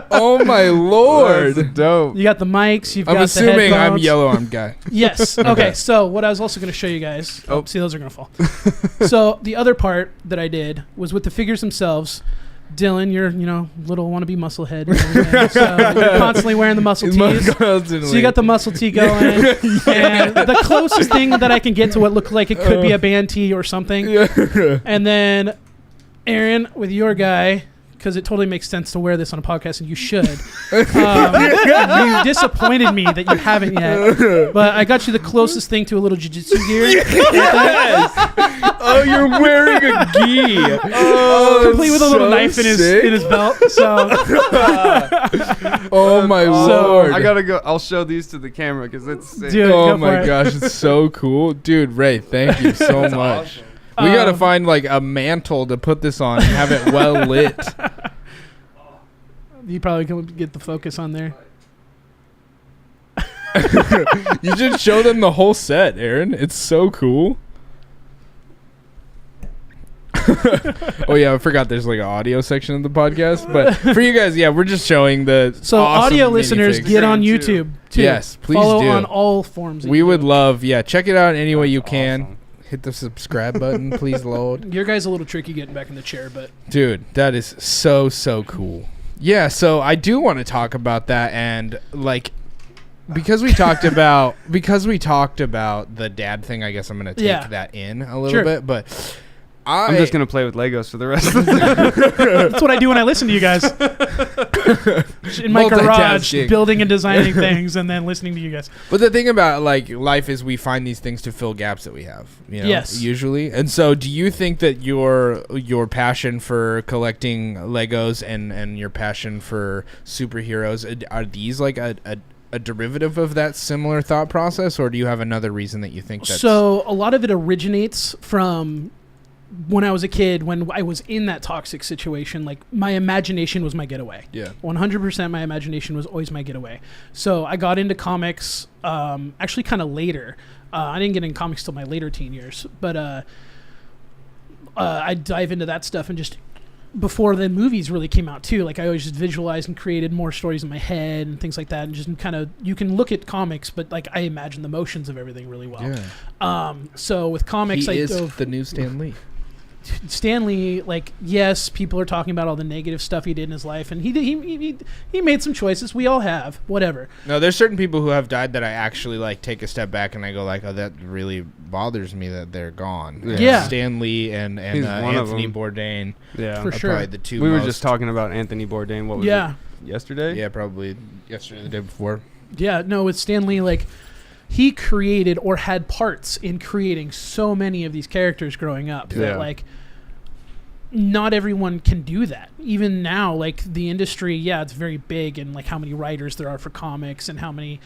Oh, my Lord. That's dope. You got the mics. You've I'm got assuming the I'm headphones. yellow arm guy. Yes. Okay. So what I was also going to show you guys. Oh, see, those are going to fall. So the other part that I did was with the figures themselves. Dylan, you're little wannabe muscle head. So you're constantly wearing the muscle tees. So you got the muscle tee going. And the closest thing that I can get to what looked like it could be a band tee or something. And then Aaron, with your guy, because it totally makes sense to wear this on a podcast, and you should. You disappointed me that you haven't yet. But I got you the closest thing to a little jiu-jitsu gear. Yes. Oh, you're wearing a gi. Oh, complete with a little knife in his belt. So. Oh my Lord! I gotta go. I'll show these to the camera because it's sick. Dude, oh my gosh, it's so cool, dude. Ray, thank you so much. Awesome. We gotta find like a mantle to put this on and have it well lit. You probably can get the focus on there. You should show them the whole set, Aaron. It's so cool. Oh yeah, I forgot there's like an audio section of the podcast, but for you guys, yeah, we're just showing the awesome audio listeners minifigs. get on YouTube too. Yes, please follow do. on all forms. We would love, check it out any way you can. Awesome. Hit the subscribe button, please, Lord. Your guy's a little tricky getting back in the chair, but dude, that is so cool. Yeah, so I do want to talk about that, and like because we talked about the dad thing. I guess I'm gonna take that in a little bit, but. I'm just going to play with Legos for the rest of the day. That's what I do when I listen to you guys. In my garage, building and designing things and then listening to you guys. But the thing about like life is we find these things to fill gaps that we have, usually. And so do you think that your passion for collecting Legos and your passion for superheroes, are these like a derivative of that similar thought process, or do you have another reason that you think that's... So a lot of it originates from... when I was a kid, when I was in that toxic situation, like my imagination was my getaway. Yeah. 100% my imagination was always my getaway. So I got into comics actually kind of later. I didn't get into comics till my later teen years, but I dive into that stuff and just before the movies really came out too. Like I always just visualized and created more stories in my head and things like that, and just kind of you can look at comics, but like I imagine the motions of everything really well. Yeah. So with comics, he is the new Stan Lee. Stanley, like, yes, people are talking about all the negative stuff he did in his life, and he made some choices. We all have, whatever. No, there's certain people who have died that I actually like take a step back and I go like, oh, that really bothers me that they're gone. Yeah. Stan Lee and Anthony Bourdain. Yeah, for sure. Probably the two. We were just talking about Anthony Bourdain. What was it? Yesterday? Yeah, probably yesterday, the day before. Yeah, no, with Stan Lee, like. He created or had parts in creating so many of these characters growing up that like not everyone can do that. Even now, like the industry, it's very big and like how many writers there are for comics and how many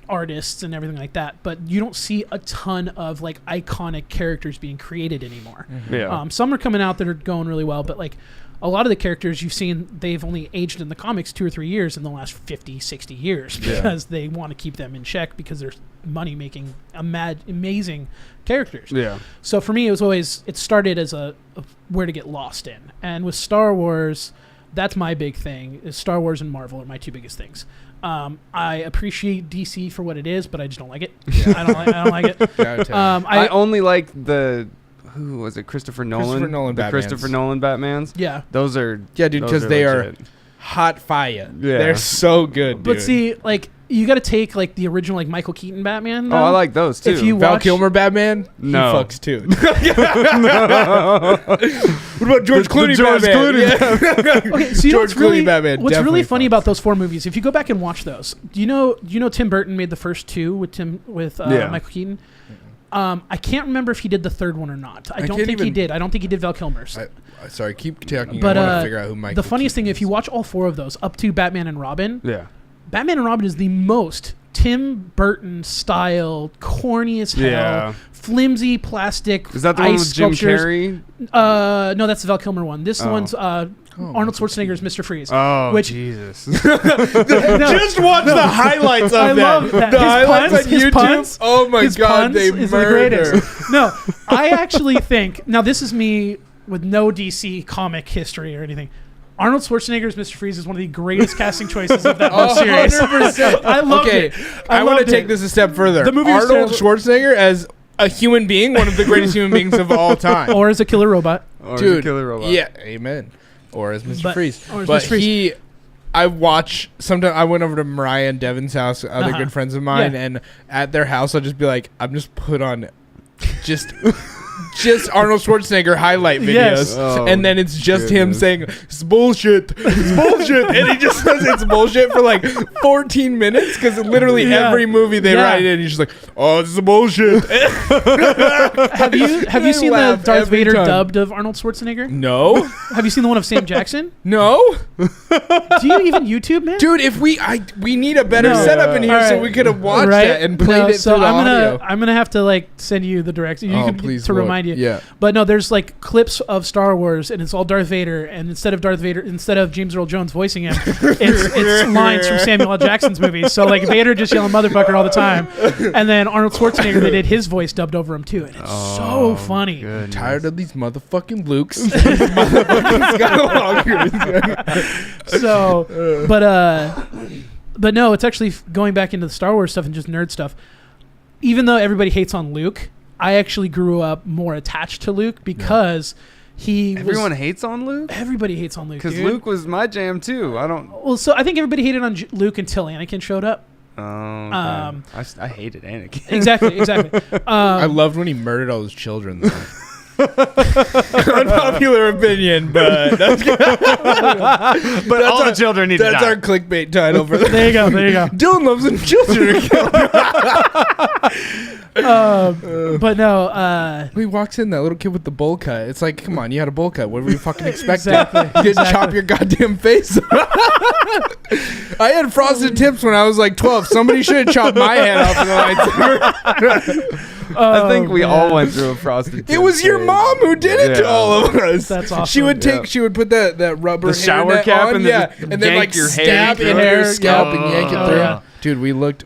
artists and everything like that. But you don't see a ton of like iconic characters being created anymore. Mm-hmm. Yeah. Some are coming out that are going really well, but like a lot of the characters you've seen, they've only aged in the comics 2 or 3 years in the last 50, 60 years because they want to keep them in check because they're money-making, amazing characters. Yeah. So for me, it started as a where to get lost in. And with Star Wars, that's my big thing. Star Wars and Marvel are my two biggest things. I appreciate DC for what it is, but I just don't like it. Yeah. I don't like it. I only like the... Who was it? Christopher Nolan Batmans. Yeah. Those are... Yeah, dude, because they are hot fire. Yeah. They're so good, dude. But see, like, you got to take, like, the original, like, Michael Keaton Batman. Though. Oh, I like those, too. If you Val Kilmer Batman? No. He fucks, too. What about George Clooney Batman? Yeah. Okay, so George Clooney Batman. What's really funny about those 4 movies, if you go back and watch those, do you know Tim Burton made the first 2 with Michael Keaton? I can't remember if he did the third one or not. I don't think he did. I don't think he did Val Kilmer's. Sorry, keep talking. But I want to figure out who Michael the funniest Keaton thing, is. if you watch all 4 of those, up to Batman and Robin, Yeah. Batman and Robin is the most Tim Burton style, corny as hell, flimsy plastic. Is that the ice one with sculptures. Jim Carrey? No, that's the Val Kilmer one. This one's Arnold Schwarzenegger's Mr. Freeze. Oh, which, Jesus. Just watch the highlights of I love that. The His highlights puns, on his YouTube. puns, Oh my his God, puns they is the murder. greatest. No, I actually think, now this is me with no DC comic history or anything. Arnold Schwarzenegger's Mr. Freeze is one of the greatest casting choices of that whole series. 100%. I love it. I want to take this a step further. The movie was Arnold terrible. Schwarzenegger as a human being, one of the greatest human beings of all time. Or as a killer robot. Or Dude, the Killer Robot. Yeah, amen. Or as Mr. Freeze. Or as But Mr. Freeze. I watch, sometimes I went over to Mariah and Devin's house, other good friends of mine, Yeah. and at their house I'll just be like, I'm just put on just Arnold Schwarzenegger highlight videos, Yes. Oh, and then it's just him goodness. saying it's bullshit, it's bullshit, and he just says it's bullshit for like 14 minutes because literally Yeah. every movie they Yeah. write in, he's just like, oh, this is bullshit. Have you They seen the laugh Darth every Vader time. dubbed of Arnold Schwarzenegger? No, Have you seen the one of Sam Jackson? no, Do you even YouTube, man? dude. If we need a better No. setup in here, All so right. we could have watched Right? that and played No, it so through the audio. I'm gonna have to like send you the direct. You Oh, can, please, to Lord. remind you. Yeah. But no, there's like clips of Star Wars, and it's all Darth Vader. And instead of James Earl Jones voicing him, it's lines from Samuel L. Jackson's movies. So like Vader just yelling "motherfucker" all the time, and then Arnold Schwarzenegger, they did his voice dubbed over him too, and it's so funny. Goodness. Tired of these motherfucking Lukes. These motherfucking Skywalkers. So, but no, it's actually going back into the Star Wars stuff and just nerd stuff. Even though everybody hates on Luke, I actually grew up more attached to Luke because Everyone hates on Luke? Everybody hates on Luke, Because dude. Luke was my jam, too. I don't... Well, so I think everybody hated on Luke until Anakin showed up. Oh, okay. I hated Anakin. Exactly. I loved when he murdered all his children, though. Unpopular opinion, but that's But all the children need to That's die. our clickbait title for There you go. Dylan loves his children. But no, He walks in, that little kid with the bowl cut. It's like, come on, you had a bowl cut. What were you fucking expecting? Exactly, You didn't chop your goddamn face. I had frosted tips when I was like 12. Somebody should have chopped my head off in the lightsaber. I think we all went through a frosted It was your mom who did it to all of us. That's awesome. She would put that rubber The shower hairnet cap on, and yeah, then just and then yank like your hair stab through into it. your scalp and Oh, yank it oh, through. yeah. Dude,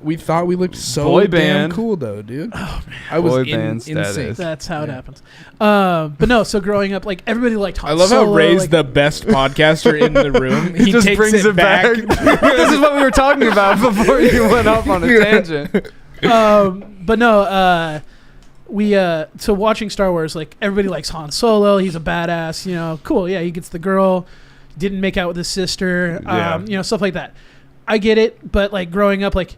we thought we looked so Boy damn band. cool though, dude. Oh man, I was Boy in band status. sync. that's how it happens. But no, so growing up, like everybody liked Han I love how Solo, Ray's like, the best podcaster in the room. He just takes brings it back. This is what we were talking about before you went off on a tangent. But no, so watching Star Wars, like everybody likes Han Solo. He's a badass, cool. Yeah, he gets the girl, didn't make out with his sister, Yeah. stuff like that. I get it, but like growing up, like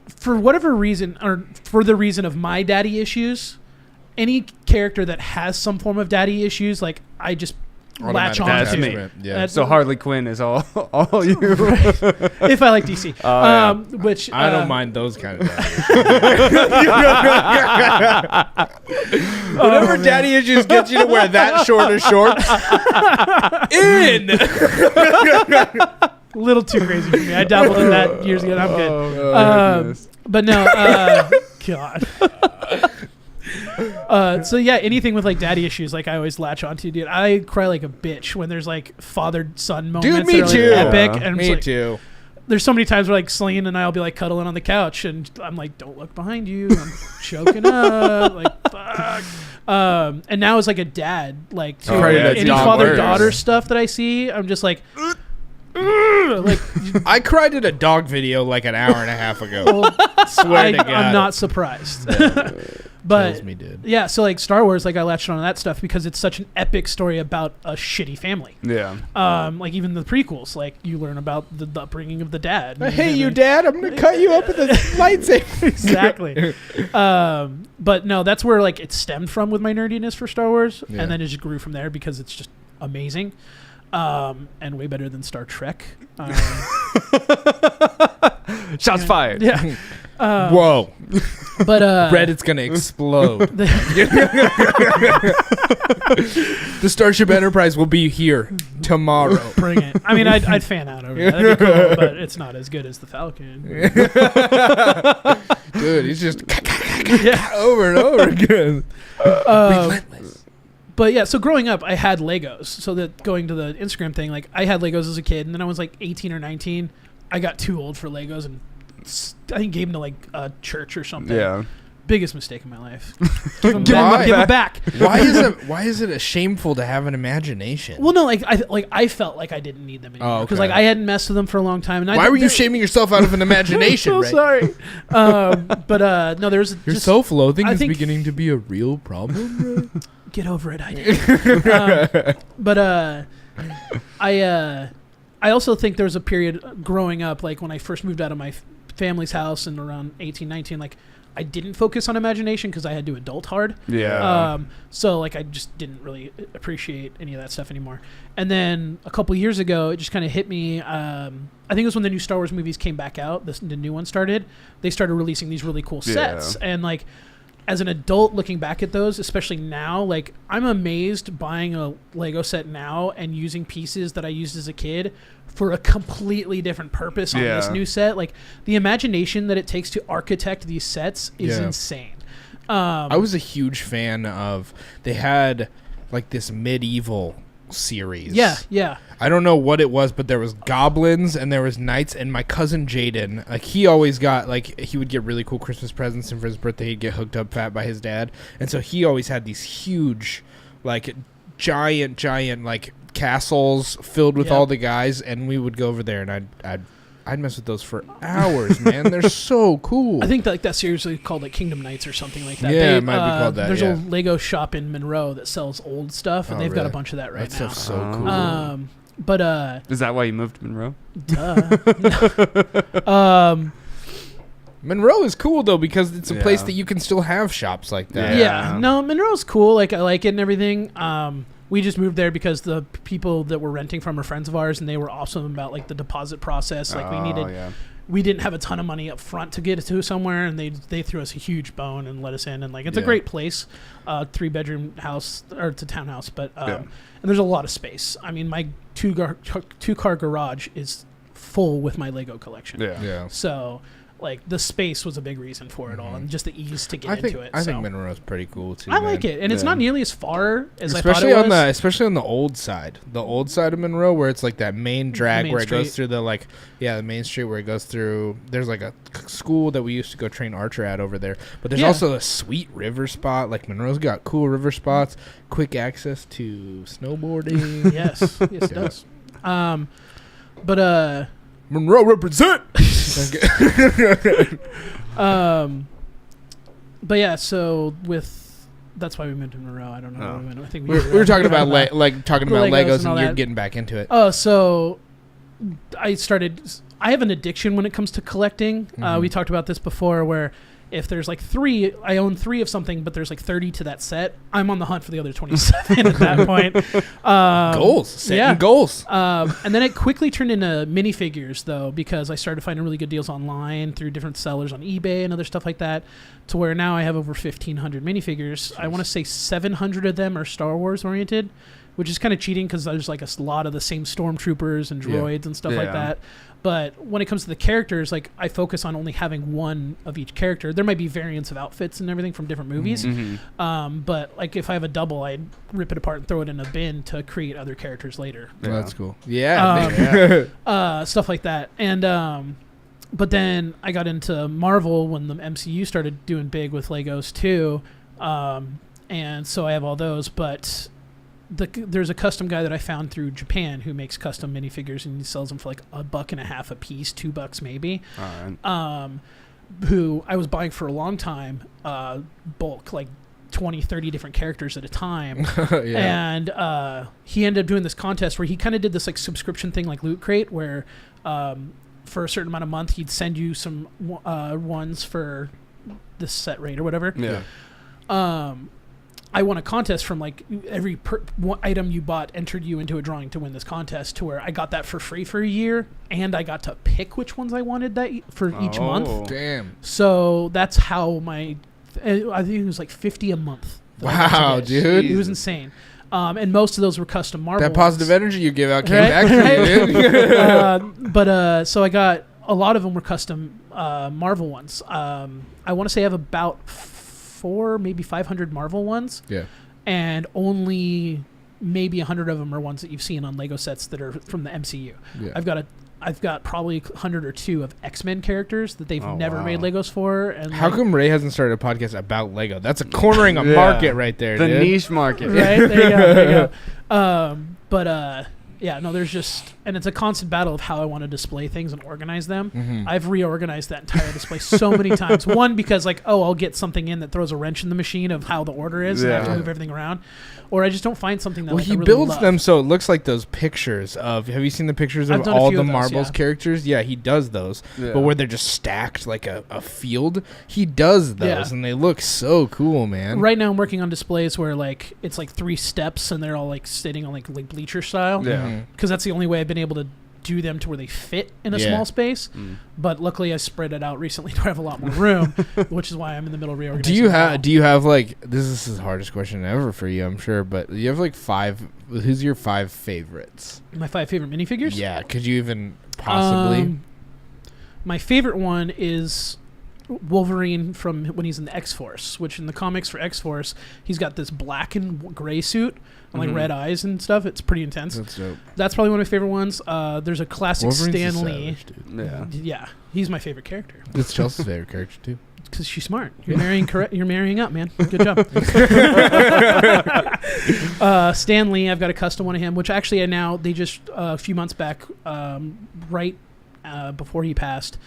for whatever reason, or for the reason of my daddy issues, any character that has some form of daddy issues, like I just latch on That's to. me. Yeah. That's- So Harley Quinn is all you. If I like DC, yeah. which I don't mind those kind of daddy. Whatever daddy issues gets you to wear that short of shorts. A little too crazy for me. I dabbled in that years ago. And I'm good. goodness. But no, God. So yeah, anything with like daddy issues, like I always latch onto, dude. I cry like a bitch when there's like father-son moments. Dude, me that are, too. like, epic. Yeah. And Me it's like, too. there's so many times where like Celine and I'll be like cuddling on the couch, and I'm like, "Don't look behind you." I'm choking up, like fuck. And now as like a dad, like to any father-daughter stuff that I see, I'm just like. Like I cried at a dog video like an hour and a half ago. well, Swear to God. I'm not surprised. But Kills me, dude. yeah, so like Star Wars, like I latched on that stuff because it's such an epic story about a shitty family. Yeah. Like even the prequels, like you learn about the upbringing of the dad. I hate you, Dad. I'm gonna cut you up with a lightsaber. Exactly. But no, that's where like it stemmed from with my nerdiness for Star Wars, Yeah. and then it just grew from there because it's just amazing. And way better than Star Trek. Shots fired. Yeah. Whoa. But Reddit's gonna explode. The Starship Enterprise will be here tomorrow. Bring it. I mean, I'd fan out over that. That'd be cool, but it's not as good as the Falcon. Dude, he's just over and over again. Relentless. But yeah, so growing up, I had Legos. So that going to the Instagram thing, like I had Legos as a kid, and then I was like 18 or 19. I got too old for Legos, and I think gave them to like a church or something. Yeah. Biggest mistake in my life. Give them back. Why is it shameful to have an imagination? Well, no, I felt like I didn't need them anymore because like I hadn't messed with them for a long time. And why were you shaming yourself out of an imagination? I'm so sorry. But no, there's your self-loathing is beginning to be a real problem. Right? Get over it, I did. But I also think there was a period growing up, like when I first moved out of my family's house and around 18, 19, like I didn't focus on imagination because I had to adult hard. Yeah. So like I just didn't really appreciate any of that stuff anymore. And then a couple years ago, it just kind of hit me. I think it was when the new Star Wars movies came back out. The new one started. They started releasing these really cool sets, and like as an adult looking back at those, especially now, like I'm amazed buying a Lego set now and using pieces that I used as a kid for a completely different purpose on this new set. Like the imagination that it takes to architect these sets is insane. I was a huge fan of, they had like this medieval series. Yeah. I don't know what it was, but there was goblins and there was knights, and my cousin Jaden, like he always got, like he would get really cool Christmas presents, and for his birthday he'd get hooked up fat by his dad, and so he always had these huge, like giant like castles filled with all the guys, and we would go over there and I'd mess with those for hours, man. They're so cool. I think that series is called like Kingdom Knights or something like that. Yeah, it might be called that. There's a Lego shop in Monroe that sells old stuff, and they've got a bunch of that right now. That stuff's so cool. But is that why you moved to Monroe? Monroe is cool though because it's a place that you can still have shops like that. Yeah. No, Monroe's cool. Like I like it and everything. We just moved there because the people that were renting from are friends of ours, and they were awesome about like the deposit process. Like we didn't have a ton of money up front to get to somewhere, and they threw us a huge bone and let us in, and like it's a great place, 3-bedroom house, or it's a townhouse, but and there's a lot of space. I mean, my two car garage is full with my Lego collection. Yeah. So like the space was a big reason for it all, and just the ease to get into it. I think Monroe's pretty cool too. I like it, and it's not nearly as far as especially I thought it was. Especially on the old side of Monroe, where it's like that main drag where it goes through the the main street where it goes through. There's like a school that we used to go train archer at over there, but there's also a sweet river spot. Like Monroe's got cool river spots, quick access to snowboarding. yes, it does. But Monroe represent. But yeah, so that's why we moved to Monroe. I don't know. Where we went. I think we were talking about talking about Legos and you're that. Getting back into it. Oh, so I have an addiction when it comes to collecting. We talked about this before, where if there's like 3, I own 3 of something, but there's like 30 to that set, I'm on the hunt for the other 27 at that point. Goals. Setting goals. And then it quickly turned into minifigures, though, because I started finding really good deals online through different sellers on eBay and other stuff like that, to where now I have over 1,500 minifigures. Jeez. I want to say 700 of them are Star Wars oriented, which is kind of cheating because there's like a lot of the same stormtroopers and droids and stuff like that. But when it comes to the characters, like I focus on only having one of each character. There might be variants of outfits and everything from different movies. But like if I have a double, I'd rip it apart and throw it in a bin to create other characters later. Yeah. That's cool. Yeah. Stuff like that. And but then I got into Marvel when the MCU started doing big with Legos too. And so I have all those, but there's a custom guy that I found through Japan who makes custom minifigures, and he sells them for like $1.50 a piece, $2 maybe. All right. Who I was buying for a long time, bulk, like 20, 30 different characters at a time. And he ended up doing this contest where he kind of did this like subscription thing like Loot Crate, where for a certain amount of month he'd send you some ones for this set rate or whatever. I won a contest from like every one item you bought entered you into a drawing to win this contest, to where I got that for free for a year, and I got to pick which ones I wanted for each month. Damn. So that's how I think it was like $50 a month. Wow, dude. It was insane. And most of those were custom Marvel. That positive ones. energy you give out came back to you, dude. So I got a lot of them were custom Marvel ones. I want to say I have about 400, maybe 500 Marvel ones. Yeah. And only maybe 100 of them are ones that you've seen on Lego sets that are from the MCU. Yeah. I've got probably 100 or 2 of X-Men characters that they've never made Legos for. And how come Ray hasn't started a podcast about Lego? That's a cornering a market right there, the dude. niche market. Right? There you go. Yeah, no, there's just, and it's a constant battle of how I want to display things and organize them. Mm-hmm. I've reorganized that entire display so many times. One, because like, I'll get something in that throws a wrench in the machine of how the order is, and I have to move everything around. Or I just don't find something that he I really builds love. them so it looks like those pictures of. Have you seen the pictures of all the Marvel's characters? Yeah, he does those. Yeah. But where they're just stacked like a field, he does those, and they look so cool, man. Right now, I'm working on displays where like it's like 3 steps, and they're all like sitting on like bleacher style. Yeah, because that's the only way I've been able to do them to where they fit in a small space. But luckily I spread it out recently to have a lot more room, which is why I'm in the middle of reorganizing. Do you have like, this is the hardest question ever for you, I'm sure, but do you have like 5, who's your 5 favorites? My 5 favorite minifigures? Yeah, could you even possibly? My favorite one is Wolverine from when he's in the X-Force, which in the comics for X-Force, he's got this black and gray suit and like red eyes and stuff. It's pretty intense. That's dope. That's probably one of my favorite ones. There's a classic Wolverine's Stan Lee. Yeah, he's my favorite character. It's Chelsea's favorite character too. Because she's smart. You're marrying up, man. Good job. Stan Lee, I've got a custom one of him, which actually they just a few months back, right before he passed.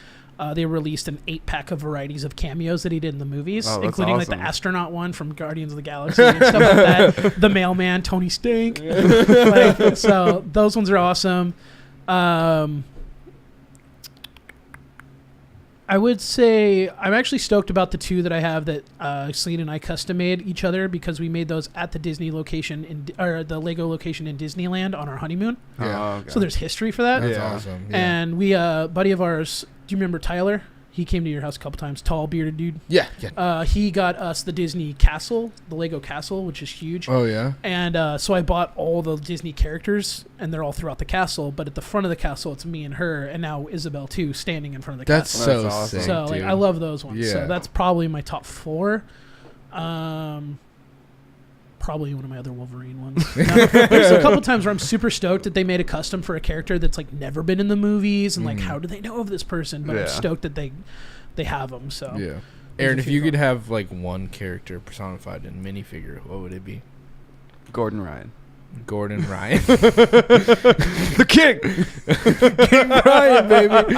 They released an 8-pack of varieties of cameos that he did in the movies, including like the astronaut one from Guardians of the Galaxy and stuff like that. The mailman, Tony Stink. So those ones are awesome. I would say I'm actually stoked about the 2 that I have that Celine and I custom made each other, because we made those at the Disney location or the Lego location in Disneyland on our honeymoon. Yeah. So there's history for that. That's awesome. Yeah. And we, buddy of ours, do you remember Tyler? He came to your house a couple times. Tall, bearded dude. Yeah. He got us the Disney castle, the Lego castle, which is huge. Oh, yeah? And so I bought all the Disney characters, and they're all throughout the castle. But at the front of the castle, it's me and her, and now Isabel, too, standing in front of the castle. That's so awesome. Sick, so like, I love those ones. Yeah. So that's probably my top 4. Probably one of my other Wolverine ones. Now, there's a couple times where I'm super stoked that they made a custom for a character that's like never been in the movies, and like, how do they know of this person? But I'm stoked that they have them. So yeah, Aaron, if you could have like one character personified in a minifigure, what would it be? Gordon Ryan. The king. King Ryan, baby.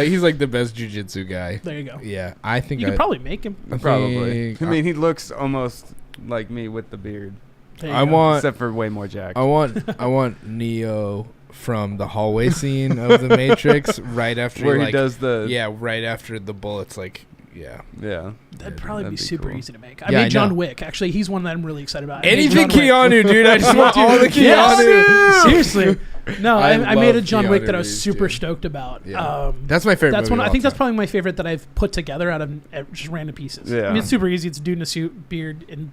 He's like the best jiu-jitsu guy. There you go. Yeah, I think you could probably make him. Probably. I mean, he looks almost like me with the beard. Except for way more jacked. I want Neo from the hallway scene of the Matrix right after where he does right after the bullets That'd probably be super easy to make. I Yeah, made John Wick. Actually, he's one that I'm really excited about. Anything Keanu, dude. I just want all the Keanu. Yes. Seriously. No, I made a John Wick that I was Reeves, super dude. stoked about. Yeah. That's my favorite. That's movie one. of I all think that's time. probably my favorite that I've put together out of just random pieces. Yeah. I mean, it's super easy. It's a dude in a suit, beard, and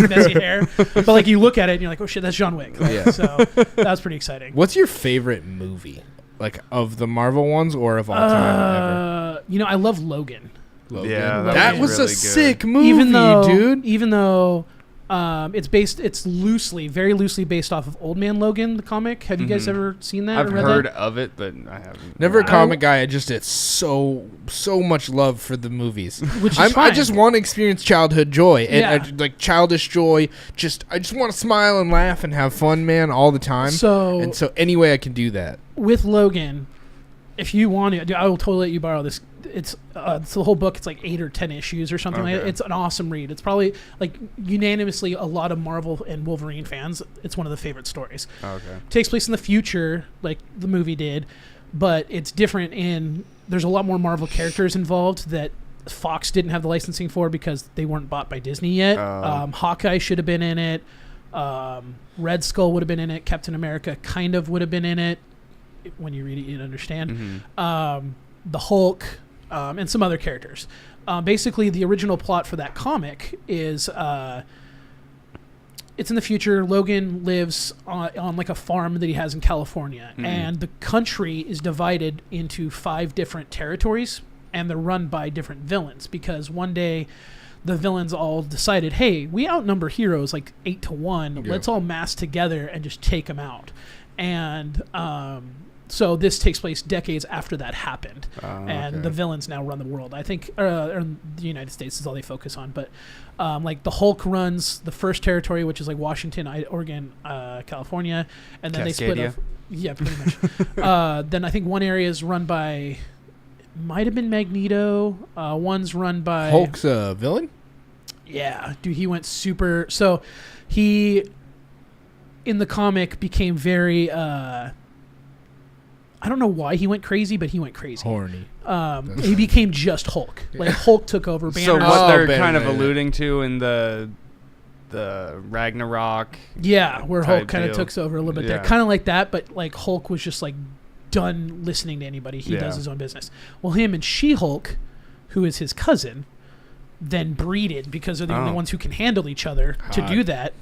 messy hair. But like you look at it and you're like, oh shit, that's John Wick. Like, so that was pretty exciting. What's your favorite movie, like of the Marvel ones or of all time? Ever? I love Logan. Yeah, that was really a sick good. movie, dude. Even though it's very loosely based off of Old Man Logan, the comic. Have you guys ever seen that? I've or read heard that? of it, but I haven't. Never a comic guy. I just it's so much love for the movies. Which is fine. I just want to experience childhood joy and Yeah. like childish joy. I just want to smile and laugh and have fun, man, all the time. So any way I can do that. With Logan, if you want to, I will totally let you borrow this. It's the whole book. It's like 8 or 10 issues or something. Okay. Like that. It's an awesome read. It's probably like unanimously a lot of Marvel and Wolverine fans. It's one of the favorite stories. Okay. Takes place in the future, like the movie did, but it's different there's a lot more Marvel characters involved that Fox didn't have the licensing for because they weren't bought by Disney yet. Hawkeye should have been in it. Red Skull would have been in it. Captain America kind of would have been in it. When you read it, you'd understand. The Hulk and some other characters. Basically, the original plot for that comic is it's in the future. Logan lives on like a farm that he has in California, and the country is divided into 5 different territories, and they're run by different villains because one day the villains all decided, hey, we outnumber heroes like 8-1. Yeah. Let's all mass together and just take them out. And so this takes place decades after that happened, and the villains now run the world. I think the United States is all they focus on, but like the Hulk runs the first territory, which is like Washington, Oregon, California, and then Cascadia. They split up. Yeah, pretty much. Then I think one area is run by, might have been Magneto. One's run by Hulk's a villain. Yeah, dude, he went super. So he in the comic became very. I don't know why he went crazy, but he went crazy. Horny. He became just Hulk. Like Hulk took over. Banner. So what they're kind of alluding to in the Ragnarok. Yeah, where Hulk kind of took over a little bit there. Kind of like that, but like Hulk was just like done listening to anybody. He does his own business. Well, him and She-Hulk, who is his cousin, then breeded because they're the only ones who can handle each other to do that.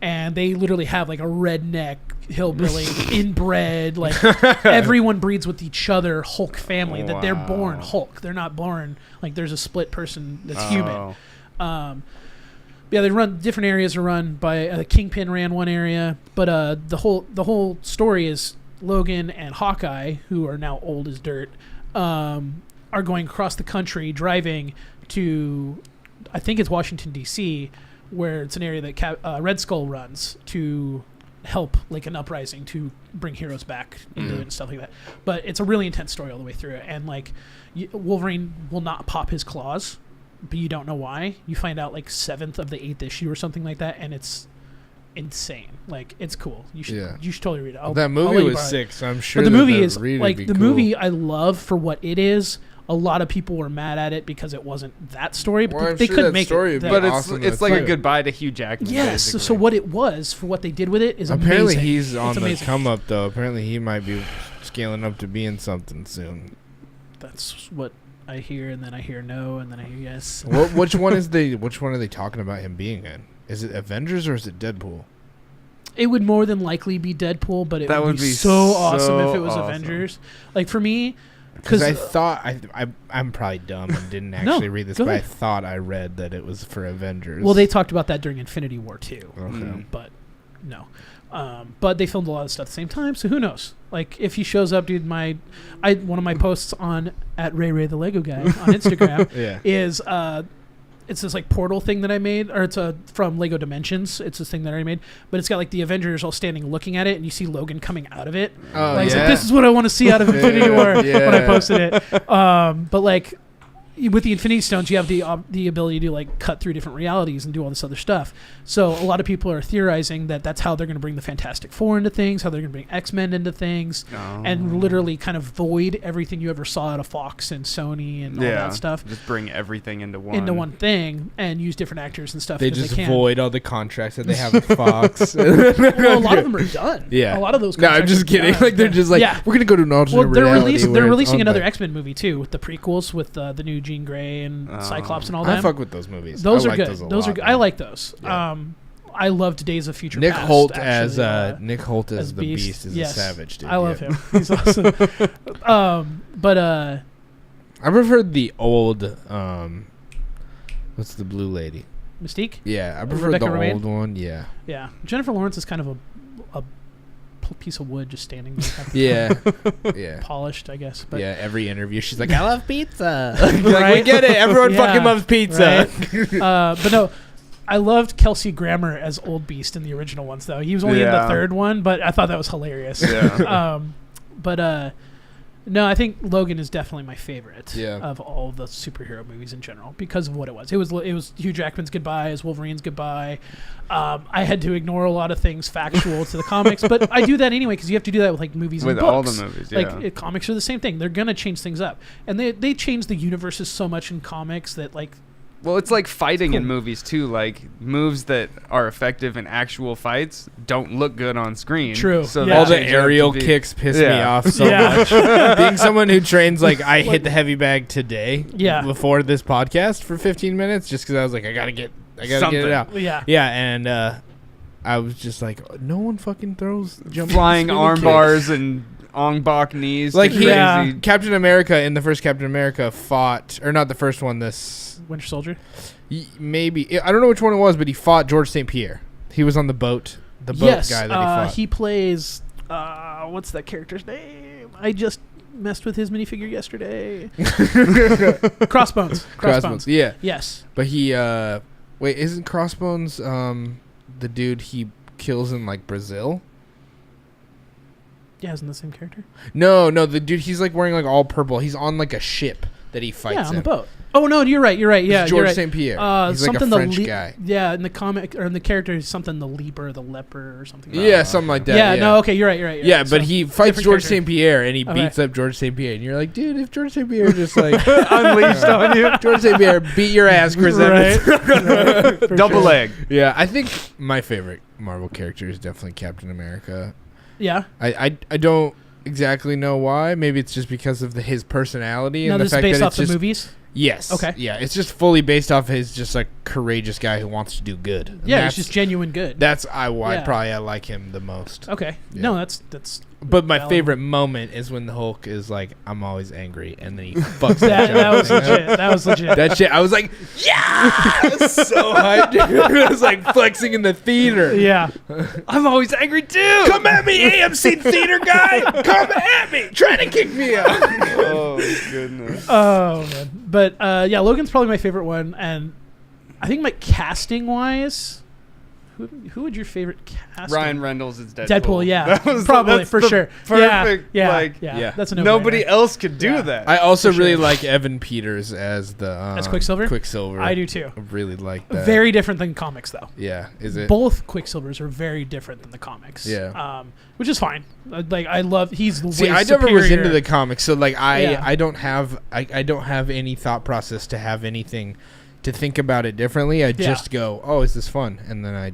And they literally have like a redneck hillbilly inbred, like everyone breeds with each other Hulk family, that they're born Hulk. They're not born like there's a split person that's human. Yeah, they run different areas are run by Kingpin ran one area, but the whole story is Logan and Hawkeye, who are now old as dirt, are going across the country driving to, I think it's Washington D.C., where it's an area that Red Skull runs to help like an uprising to bring heroes back into it and stuff like that. But it's a really intense story all the way through it. And like Wolverine will not pop his claws, but you don't know why. You find out like 7th of the 8th issue or something like that, and it's insane. Like it's cool. You should totally read it. That movie was sick, so I'm sure. But the movie is like the movie I love for what it is. A lot of people were mad at it because it wasn't that story, but they couldn't make it. But it's like a goodbye to Hugh Jackman. Yes. So what it was for what they did with it is apparently amazing. He's on the come up though. Apparently he might be scaling up to being something soon. That's what I hear, and then I hear no, and then I hear yes. Which one are they talking about him being in? Is it Avengers or is it Deadpool? It would more than likely be Deadpool, but it would be so awesome if it was Avengers. Like for me. Because I thought I'm probably dumb and didn't actually read this, but I thought I read that it was for Avengers. Well, they talked about that during Infinity War too, but no. But they filmed a lot of stuff at the same time, so who knows? Like if he shows up, dude, one of my posts on at Ray the Lego Guy on Instagram is it's this like portal thing that I made, or it's from Lego Dimensions. It's this thing that I made, but it's got like the Avengers all standing looking at it, and you see Logan coming out of it. Like this is what I want to see out of Infinity War when I posted it. But like with the Infinity Stones, you have the ability to like cut through different realities and do all this other stuff. So a lot of people are theorizing that that's how they're going to bring the Fantastic Four into things, how they're going to bring X-Men into things, and literally kind of void everything you ever saw out of Fox and Sony and all that stuff. Just bring everything into one thing and use different actors and stuff. They just void all the contracts that they have with Fox. Well, a lot of them are done. Yeah, a lot of those. No, I'm just kidding. Like they're just like we're going to go to an alternate reality. They're releasing another X-Men movie too with the prequels with the new Jean Grey and Cyclops and all that. I fuck with those movies. Those are good. Those are good. I like those. Yeah. I loved Days of Future Past. Nick Holt as the Beast is a savage, dude. I love him. He's awesome. But I preferred the old what's the blue lady? Mystique? Yeah, I preferred the old one. Yeah. Yeah. Jennifer Lawrence is kind of a piece of wood just standing there. Yeah. Polished, I guess. But yeah, every interview she's like, I love pizza. Like, we get it. Everyone fucking loves pizza. Right? But no, I loved Kelsey Grammer as Old Beast in the original ones, though. He was only in the third one, but I thought that was hilarious. Yeah. But No, I think Logan is definitely my favorite Yeah. of all the superhero movies in general because of what it was. It was Hugh Jackman's goodbye, as Wolverine's goodbye. I had to ignore a lot of things factual to the comics, but I do that anyway because you have to do that with like movies with and books. all the movies. Yeah. Like comics are the same thing. They're gonna change things up, and they change the universes so much in comics that like. Well, it's like fighting in cool. movies too. Like moves that are effective in actual fights don't look good on screen. True. So Yeah. they All the change it up to aerial be- kicks piss Yeah. me off so Yeah. much. Being someone who trains, like, I hit the heavy bag today before this podcast for 15 minutes just because I was like, I gotta get it out. Yeah. Yeah, and I was just like, no one fucking throws jumping flying spinning arm kicks. bars and ong bak knees. Like to he, crazy. Captain America in the first Captain America fought, or not the first one, this Winter Soldier. maybe I don't know which one it was, but he fought George St. Pierre. He was on the boat. The boat Yes, guy that he fought. he plays. What's that character's name? I just messed with his minifigure yesterday. Crossbones. Yeah. Yes. But he wait, isn't Crossbones the dude he kills in like Brazil? Yeah, isn't the same character? No, the dude he's like wearing like all purple. He's on like a ship that he fights Yeah, on in. the boat. Oh no, you're right. Yeah, It's you're George right. St. Pierre. He's like a something French guy. Yeah, in the comic or in the character is something the leper, the leper, or something. Yeah, something like that. Yeah, no, okay, you're right. Yeah, So, but he fights different George character. St. Pierre and he Okay. beats up George St. Pierre, and you're like, dude, if George St. Pierre just like unleashed on you. George St. Pierre beat your ass, Chris Right. Evans. For Double sure. leg. Yeah, I think my favorite Marvel character is definitely Captain America. Yeah. I don't exactly know why. Maybe it's just because of his personality Now and the this is fact based that off it's the just movies. yes. Okay. Yeah, it's just fully based off his just like courageous guy who wants to do good. And Yeah, that's, he's just genuine good. that's why Yeah. probably I like him the most. Okay. Yeah. No, that's. But my Valid. favorite moment is when the Hulk is like, "I'm always angry," and then he fucks that. That giant was thing up. legit. That was legit. That shit, I was like, yeah, I was so hyped. It was like flexing in the theater. Yeah. I'm always angry too. Come at me, AMC theater guy. Come at me, trying to kick me out. Oh goodness. Oh man. But yeah, Logan's probably my favorite one, and I think my casting wise, who would your favorite cast? Ryan Reynolds is Deadpool. Deadpool, yeah, That was probably that's for the sure. Perfect. Yeah, Like yeah. That's a nobody no-brainer. else could do Yeah. that. I also For really sure. like Evan Peters as the As Quicksilver? Quicksilver. I do too. I really like that. Very different than comics, though. Yeah, is it? Both Quicksilvers are very different than the comics. Yeah. Which is fine. Like I love. He's See, way I never was superior. into the comics, so like Yeah. I don't have any thought process to have anything to think about it differently. I just go, oh, is this fun? And then I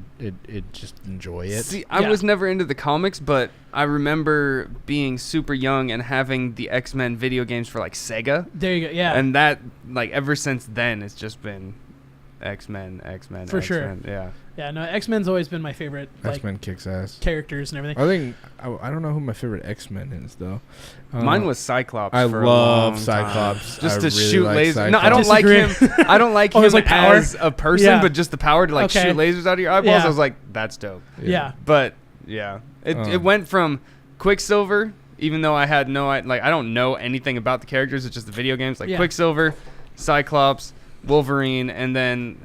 just enjoy it. See, I Yeah. was never into the comics, but I remember being super young and having the X-Men video games for like Sega. There you go. Yeah. And that, like, ever since then, it's just been X-Men. For sure. X-Men, yeah. Yeah. No, X-Men's always been my favorite. Like, X-Men kicks ass. characters and everything. I think I don't know who my favorite X-Men is though. Mine was Cyclops. I for a love long Cyclops. time. Just I to really shoot like lasers. No, I Cyclops. don't like him. Disagree. I don't like Oh, him it's like power? as a person, Yeah. but just the power to like Okay. shoot lasers out of your eyeballs. Yeah. I was like, that's dope. Yeah. But yeah, it went from Quicksilver, even though I had I don't know anything about the characters. It's just the video games, like Yeah. Quicksilver, Cyclops, Wolverine, and then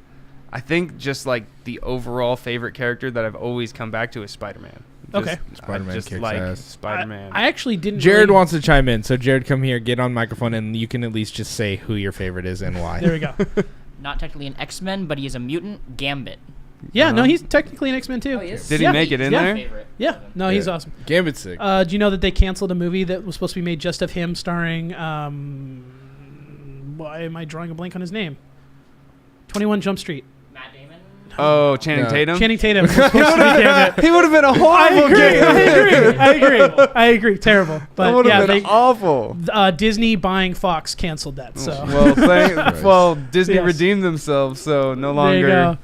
I think just like the overall favorite character that I've always come back to is Spider-Man. Okay. Spider-Man I just kicks like ass. Spider-Man. I actually didn't. Jared really, wants to chime in, so Jared, come here, get on microphone, and you can at least just say who your favorite is and why. There we go. Not technically an X-Men, but he is a mutant. Gambit. Yeah. No, he's technically an X-Men too. Oh, he is? Did he Yeah. make it in Yeah. there? Favorite. Yeah. No, he's Yeah. awesome. Gambit's sick. Do you know that they canceled a movie that was supposed to be made just of him, starring? Why am I drawing a blank on his name? 21 Jump Street. Matt Damon. Oh, Channing No. Tatum. Channing Tatum. Was supposed to be Gambit. He would have been a horrible I agree. Terrible. That But would yeah, have been awful. Disney buying Fox canceled that. So Well, Disney Yes. redeemed themselves, so no there you longer. go.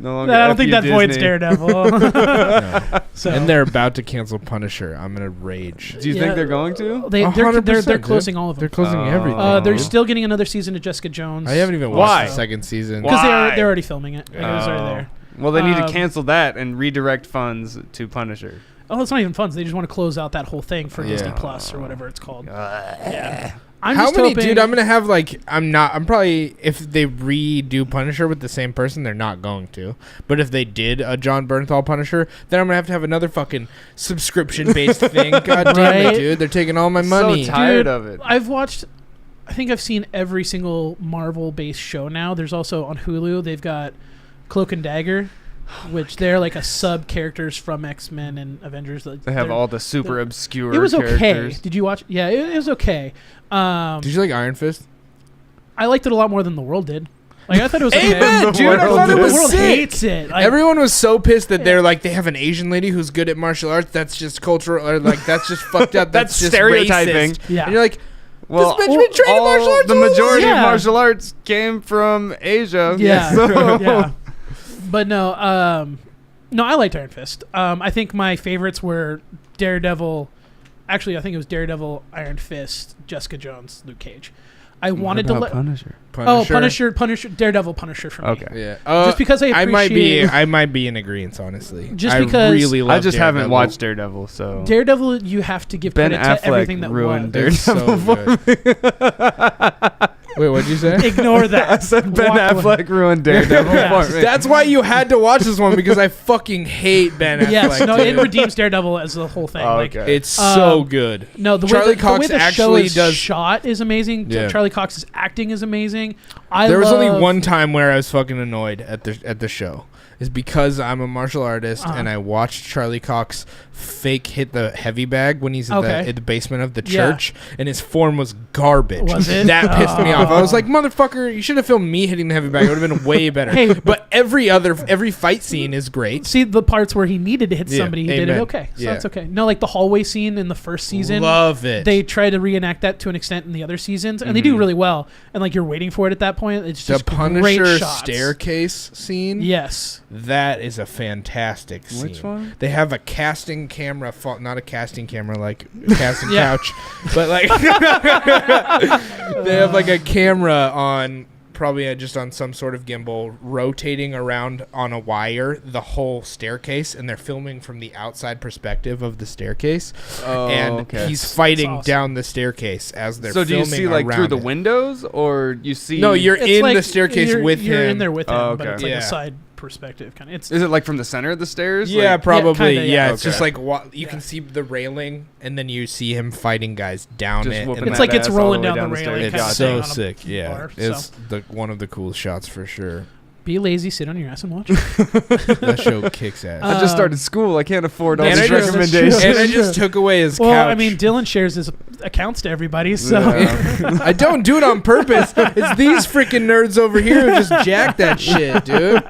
No longer. I don't F think you, that voids Disney. Daredevil. No. So And they're about to cancel Punisher. I'm gonna rage. Do you Yeah. think they're going to? they're 100%, closing all of They're them. closing everything. They're dude. still getting another season of Jessica Jones. I haven't even Why? watched the second season. Why? because they're already filming it. It was already there. Well, they need to Um, cancel that and redirect funds to Punisher. Oh, it's not even fun. They just want to close out that whole thing for Disney Plus or whatever it's called. Yeah. How many, dude? I'm gonna have like I'm probably if they redo Punisher with the same person, they're not going to. But if they did a John Bernthal Punisher, then I'm gonna have to have another fucking subscription based thing. God damn it, dude! They're taking all my money. So tired of it. I think I've seen every single Marvel based show now. There's also on Hulu. They've got Cloak and Dagger, which they're like a sub characters from X-Men and Avengers. They have all the super obscure. It was characters. Okay. Did you watch? Yeah, it was okay. Did you like Iron Fist? I liked it a lot more than the world did. Like I thought it was okay. Amen, dude. I thought it was the world sick. hates it. Like, everyone was so pissed that they're like they have an Asian lady who's good at martial arts. That's just cultural, or like that's just fucked up. That's just stereotyping. Racist. Yeah, and you're like, well, this bitch been trained in martial arts. The majority of martial arts came from Asia. Yeah, so. yeah. But no, I liked Iron Fist. I think my favorites were Daredevil. Actually, I think it was Daredevil, Iron Fist, Jessica Jones, Luke Cage. I wanted to let Punisher. Punisher, Daredevil, Punisher for me. Okay. Yeah. Just because I appreciate. I might be in agreement, honestly. Just because I really love I just Daredevil. haven't watched Daredevil, so Daredevil, you have to give Ben credit to Affleck everything that ruined was. Daredevil. Wait, what'd you say? Ignore that. I said Ben Walk away. Affleck ruined Daredevil for me. That's why you had to watch this one, because I fucking hate Ben Affleck. Yes, no, dude. it redeems Daredevil as the whole thing. Oh, Like, okay. It's so good. no, the Charlie way the Cox way the actually show is does. shot is amazing. Yeah. Charlie Cox's acting is amazing. There was only one time where I was fucking annoyed at the show. Is because I'm a martial artist and I watched Charlie Cox fake hit the heavy bag when he's in the basement of the church, and his form was garbage. Was it? That pissed me off. I was like, motherfucker, you should have filmed me hitting the heavy bag. It would have been way better. Hey, but every fight scene is great. See the parts where he needed to hit somebody, he did it amen. okay. So that's okay. No, like the hallway scene in the first season. Love it. They try to reenact that to an extent in the other seasons, and they do really well. And like you're waiting for it at that point. It's just the great Punisher shots. staircase scene. Yes. That is a fantastic scene. Which one? They have a casting camera, not a casting camera like a casting couch, but like they have like a camera on probably just on some sort of gimbal rotating around on a wire the whole staircase, and they're filming from the outside perspective of the staircase. And he's fighting awesome. down the staircase as they're So do filming. you see like through the it. windows, or you see? No, you're It's in like the staircase with him. You're in there with him, Oh, but okay. it's like Yeah. a side perspective kind of. It's Is it like from the center of the stairs? Yeah, Like, probably. kinda, Yeah, yeah. it's just Okay. like you can see the railing, and then you see him fighting guys down Just it. whooping and it's that like it's ass all rolling the way down the stairs. railing. Gotcha. Kind of It's thing so on a sick. Yeah, bar, it's one of the coolest shots for sure. Be lazy, sit on your ass and watch. That show kicks ass. I just started school. I can't afford all And these I just- recommendations. and I just took away his Well, couch. I mean, Dylan shares his accounts to everybody, so Yeah. I don't do it on purpose. It's these freaking nerds over here who just jack that shit, dude.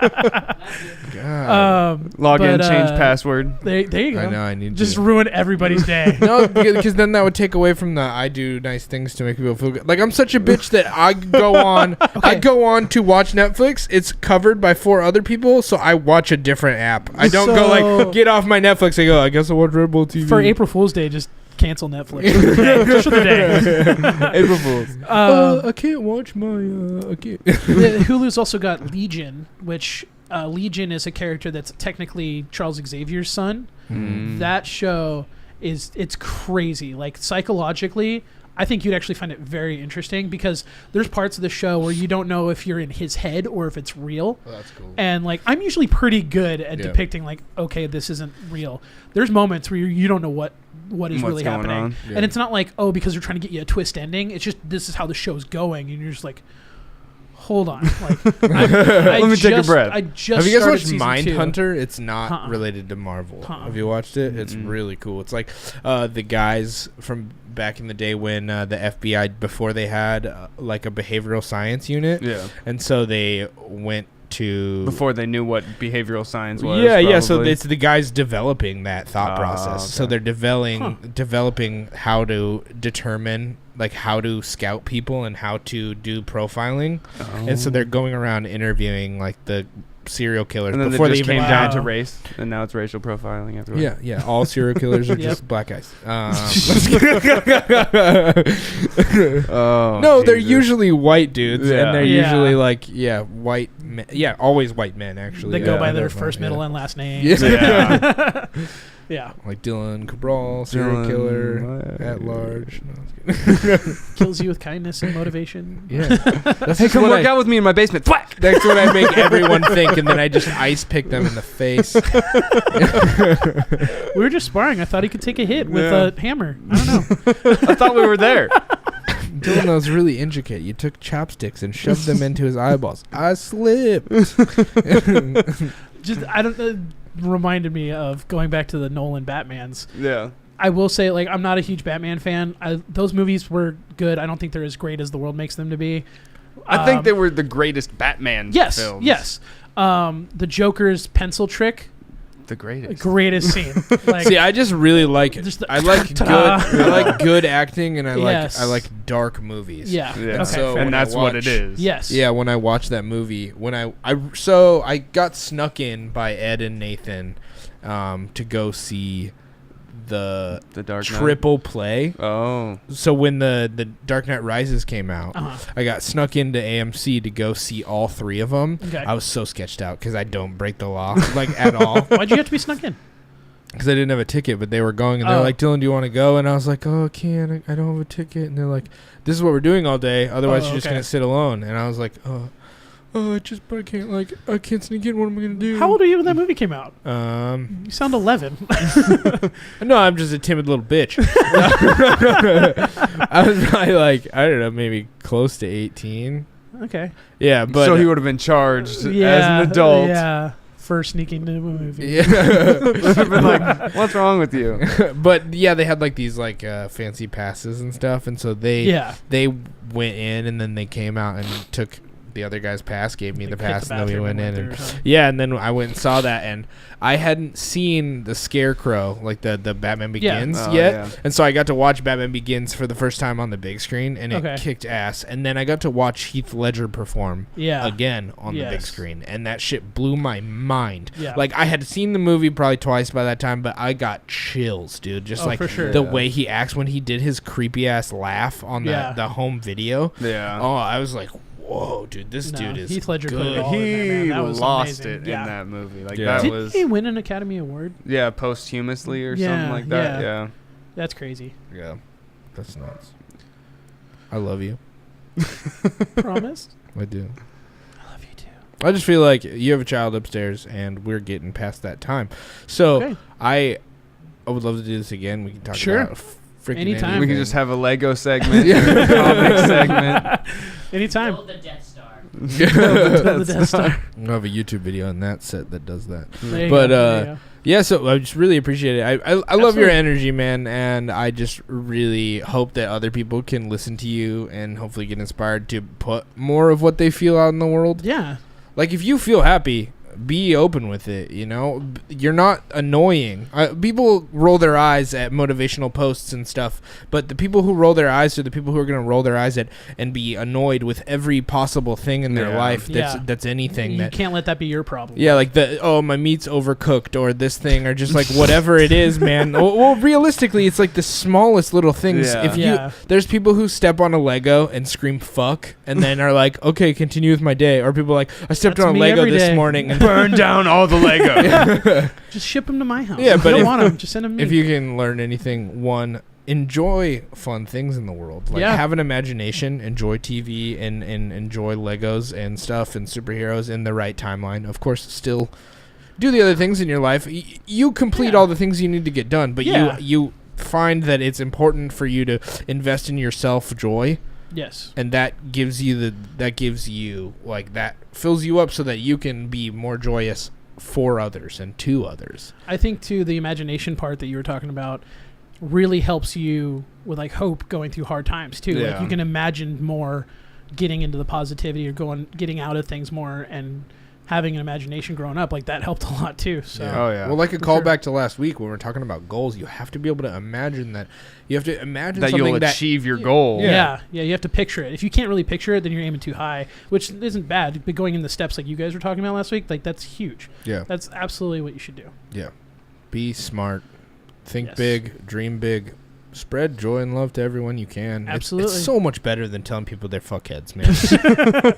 God. Log in, but, change password. there you go. I know. I need Just to. ruin everybody's day. No, because then that would take away from the I do nice things to make people feel good. Like I'm such a bitch that I go on. I go on to watch Netflix. It's covered by 4 other people, so I watch a different app. I don't go like get off my Netflix. I go. I guess I'll watch Red Bull TV For April Fool's Day, just cancel Netflix. Just for the day. April Fools. I can't watch my. I can't. Hulu's also got Legion, which Legion is a character that's technically Charles Xavier's son. That show it's crazy. Like psychologically, I think you'd actually find it very interesting because there's parts of the show where you don't know if you're in his head or if it's real. Oh, that's cool. And like I'm usually pretty good at depicting like, okay, this isn't real. There's moments where you don't know what is What's really going happening. on. And it's not like, oh, because they're trying to get you a twist ending. It's just this is how the show's going, and you're just like, hold on. Like, Let me take a breath. I just Have you guys started watched season 2. Mindhunter? It's not related to Marvel. Have you watched it? It's really cool. It's like the guys from back in the day when the FBI, before they had like a behavioral science unit. Yeah. And so they went to... Before they knew what behavioral science was. Yeah. So probably. it's the guys developing that thought process. Okay. So they're developing how to determine like how to scout people and how to do profiling. And so they're going around interviewing like the serial killers And then before it they just even came die. down to race, and now it's racial profiling everywhere. Yeah. All serial killers are Yep. just black guys. Oh, no, they're Jesus. usually white dudes, Yeah. and they're Yeah. usually like white men. Yeah, always white men actually. They go Yeah, by their definitely, first, yeah. middle, and last name. Yeah. Yeah. Like Dylan Cabral, serial killer, at large. No, Kills you with kindness and motivation. yeah. Hey, come work out with me in my basement. Thwack! That's what I make everyone think, and then I just ice pick them in the face. We were just sparring. I thought he could take a hit with a hammer. I don't know. I thought we were there. Dylan was really intricate. You took chopsticks and shoved them into his eyeballs. I slipped. Just I don't. Reminded me of going back to the Nolan Batmans. Yeah. I will say, like, I'm not a huge Batman fan. Those movies were good. I don't think they're as great as the world makes them to be. I think they were the greatest Batman films. Yes. The Joker's pencil trick. The greatest. Greatest scene. Like, see, I just really like it. I like good. I like good acting, and I like dark movies. Yeah. Okay. So and that's what it is. Yes. Yeah. When I watched that movie, I got snuck in by Ed and Nathan, to go see the Dark Knight? triple play. Oh. So when the Dark Knight Rises came out, I got snuck into AMC to go see all three of them. Okay. I was so sketched out because I don't break the law like at all. Why'd you have to be snuck in? Because I didn't have a ticket, but they were going, and they're like, Dylan, do you want to go? And I was like, oh, I can't. I don't have a ticket. And they're like, this is what we're doing all day. Otherwise, you're just going to sit alone. And I was like, but I can't sneak in. What am I going to do? How old are you when that movie came out? You sound 11. No, I'm just a timid little bitch. I was probably like, I don't know, maybe close to 18. Okay. Yeah, but so he would have been charged as an adult. Yeah. For sneaking into a movie. Yeah. Been like, what's wrong with you? But yeah, they had like these like fancy passes and stuff, and so they went in, and then they came out and took the other guy's pass, gave me the pass, and then we went in, and then I went and saw that, and I hadn't seen the Scarecrow, like the Batman Begins yet, and so I got to watch Batman Begins for the first time on the big screen, and it kicked ass. And then I got to watch Heath Ledger perform again on the big screen, and that shit blew my mind. Like, I had seen the movie probably twice by that time, but I got chills, dude. Just the way he acts when he did his creepy ass laugh on the home video. Yeah. Oh, I was like, whoa, dude, this dude is Heath Ledger good. Put it all in there, man. That was lost amazing. it in that movie. Like Didn't he win an Academy Award? Yeah, posthumously or something like that. Yeah. That's crazy. Yeah. That's nuts. I love you. Promise? I do. I love you too. I just feel like you have a child upstairs, and we're getting past that time. So I would love to do this again. We can talk about anytime. We can just have a Lego segment, a comic segment. Anytime. Build the Death Star. Build the Death Star. We'll have a YouTube video on that set that does that. But yeah, so I just really appreciate it. I love your energy, man, and I just really hope that other people can listen to you and hopefully get inspired to put more of what they feel out in the world. Yeah. Like, if you feel happy, be open with it, you know? You're not annoying. People roll their eyes at motivational posts and stuff, but the people who roll their eyes are the people who are going to roll their eyes at and be annoyed with every possible thing in their life that's anything. You can't let that be your problem. Yeah, like my meat's overcooked, or this thing, or just like whatever it is, man. Well, realistically, it's like the smallest little things. Yeah. There's people who step on a Lego and scream fuck, and then are like, okay, continue with my day. Or people are like, I stepped on a Lego this morning and burn down all the Lego. Just ship them to my house. Yeah, but if you don't want them, just send them to me. If you can learn anything, one, enjoy fun things in the world. Like, have an imagination, enjoy TV, and enjoy Legos and stuff and superheroes in the right timeline. Of course, still do the other things in your life. You complete all the things you need to get done, but you find that it's important for you to invest in yourself joy. Yes. And that fills you up so that you can be more joyous for others and to others. I think too, the imagination part that you were talking about really helps you with like hope going through hard times too. Yeah. Like, you can imagine more getting into the positivity or getting out of things more, and having an imagination growing up, like, that helped a lot too. So well, like a callback to last week when we were talking about goals, you have to be able to imagine that. You have to imagine that something you'll achieve your goal. Yeah, you have to picture it. If you can't really picture it, then you're aiming too high, which isn't bad. But going in the steps like you guys were talking about last week, like, that's huge. Yeah, that's absolutely what you should do. Yeah, be smart, think big, dream big, spread joy and love to everyone you can. Absolutely. It's so much better than telling people they're fuckheads, man.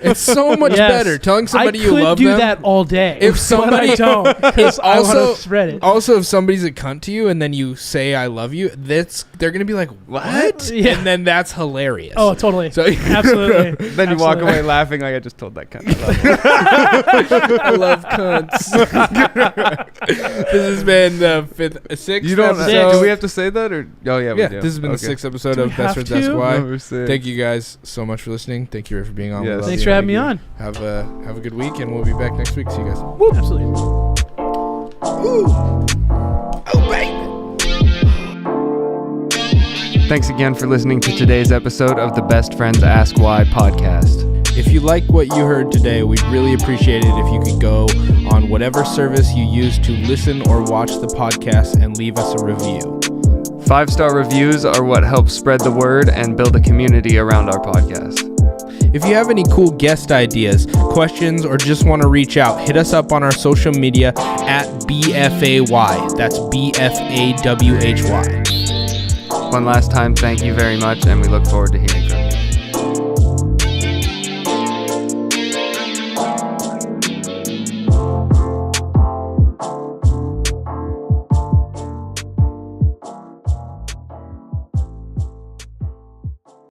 It's so much better telling somebody you love them. I could do that all day. If somebody but I don't, because I want to spread it. Also, if somebody's a cunt to you and then you say I love you, they're gonna be like, what? Yeah. And then that's hilarious. Oh, totally. So Absolutely. Then you walk away laughing like I just told that cunt. I love cunts. This has been the sixth You don't. episode. Do we have to say that or? Oh yeah, we Yeah, do. this has been the sixth episode Do we of Best have Friends to? Ask Why. Number 6. Thank you guys so much for listening. Thank you for being on. Yes. We love Thanks you. for having me on. Have a good week, and we'll be back next week. See you guys. Absolutely. Thanks again for listening to today's episode of the Best Friends Ask Why podcast. If you like what you heard today, we'd really appreciate it if you could go on whatever service you use to listen or watch the podcast and leave us a review. 5-star reviews are what helps spread the word and build a community around our podcast. If you have any cool guest ideas, questions, or just want to reach out, hit us up on our social media at BFAY. That's BFAWHY. One last time, thank you very much, and we look forward to hearing from you.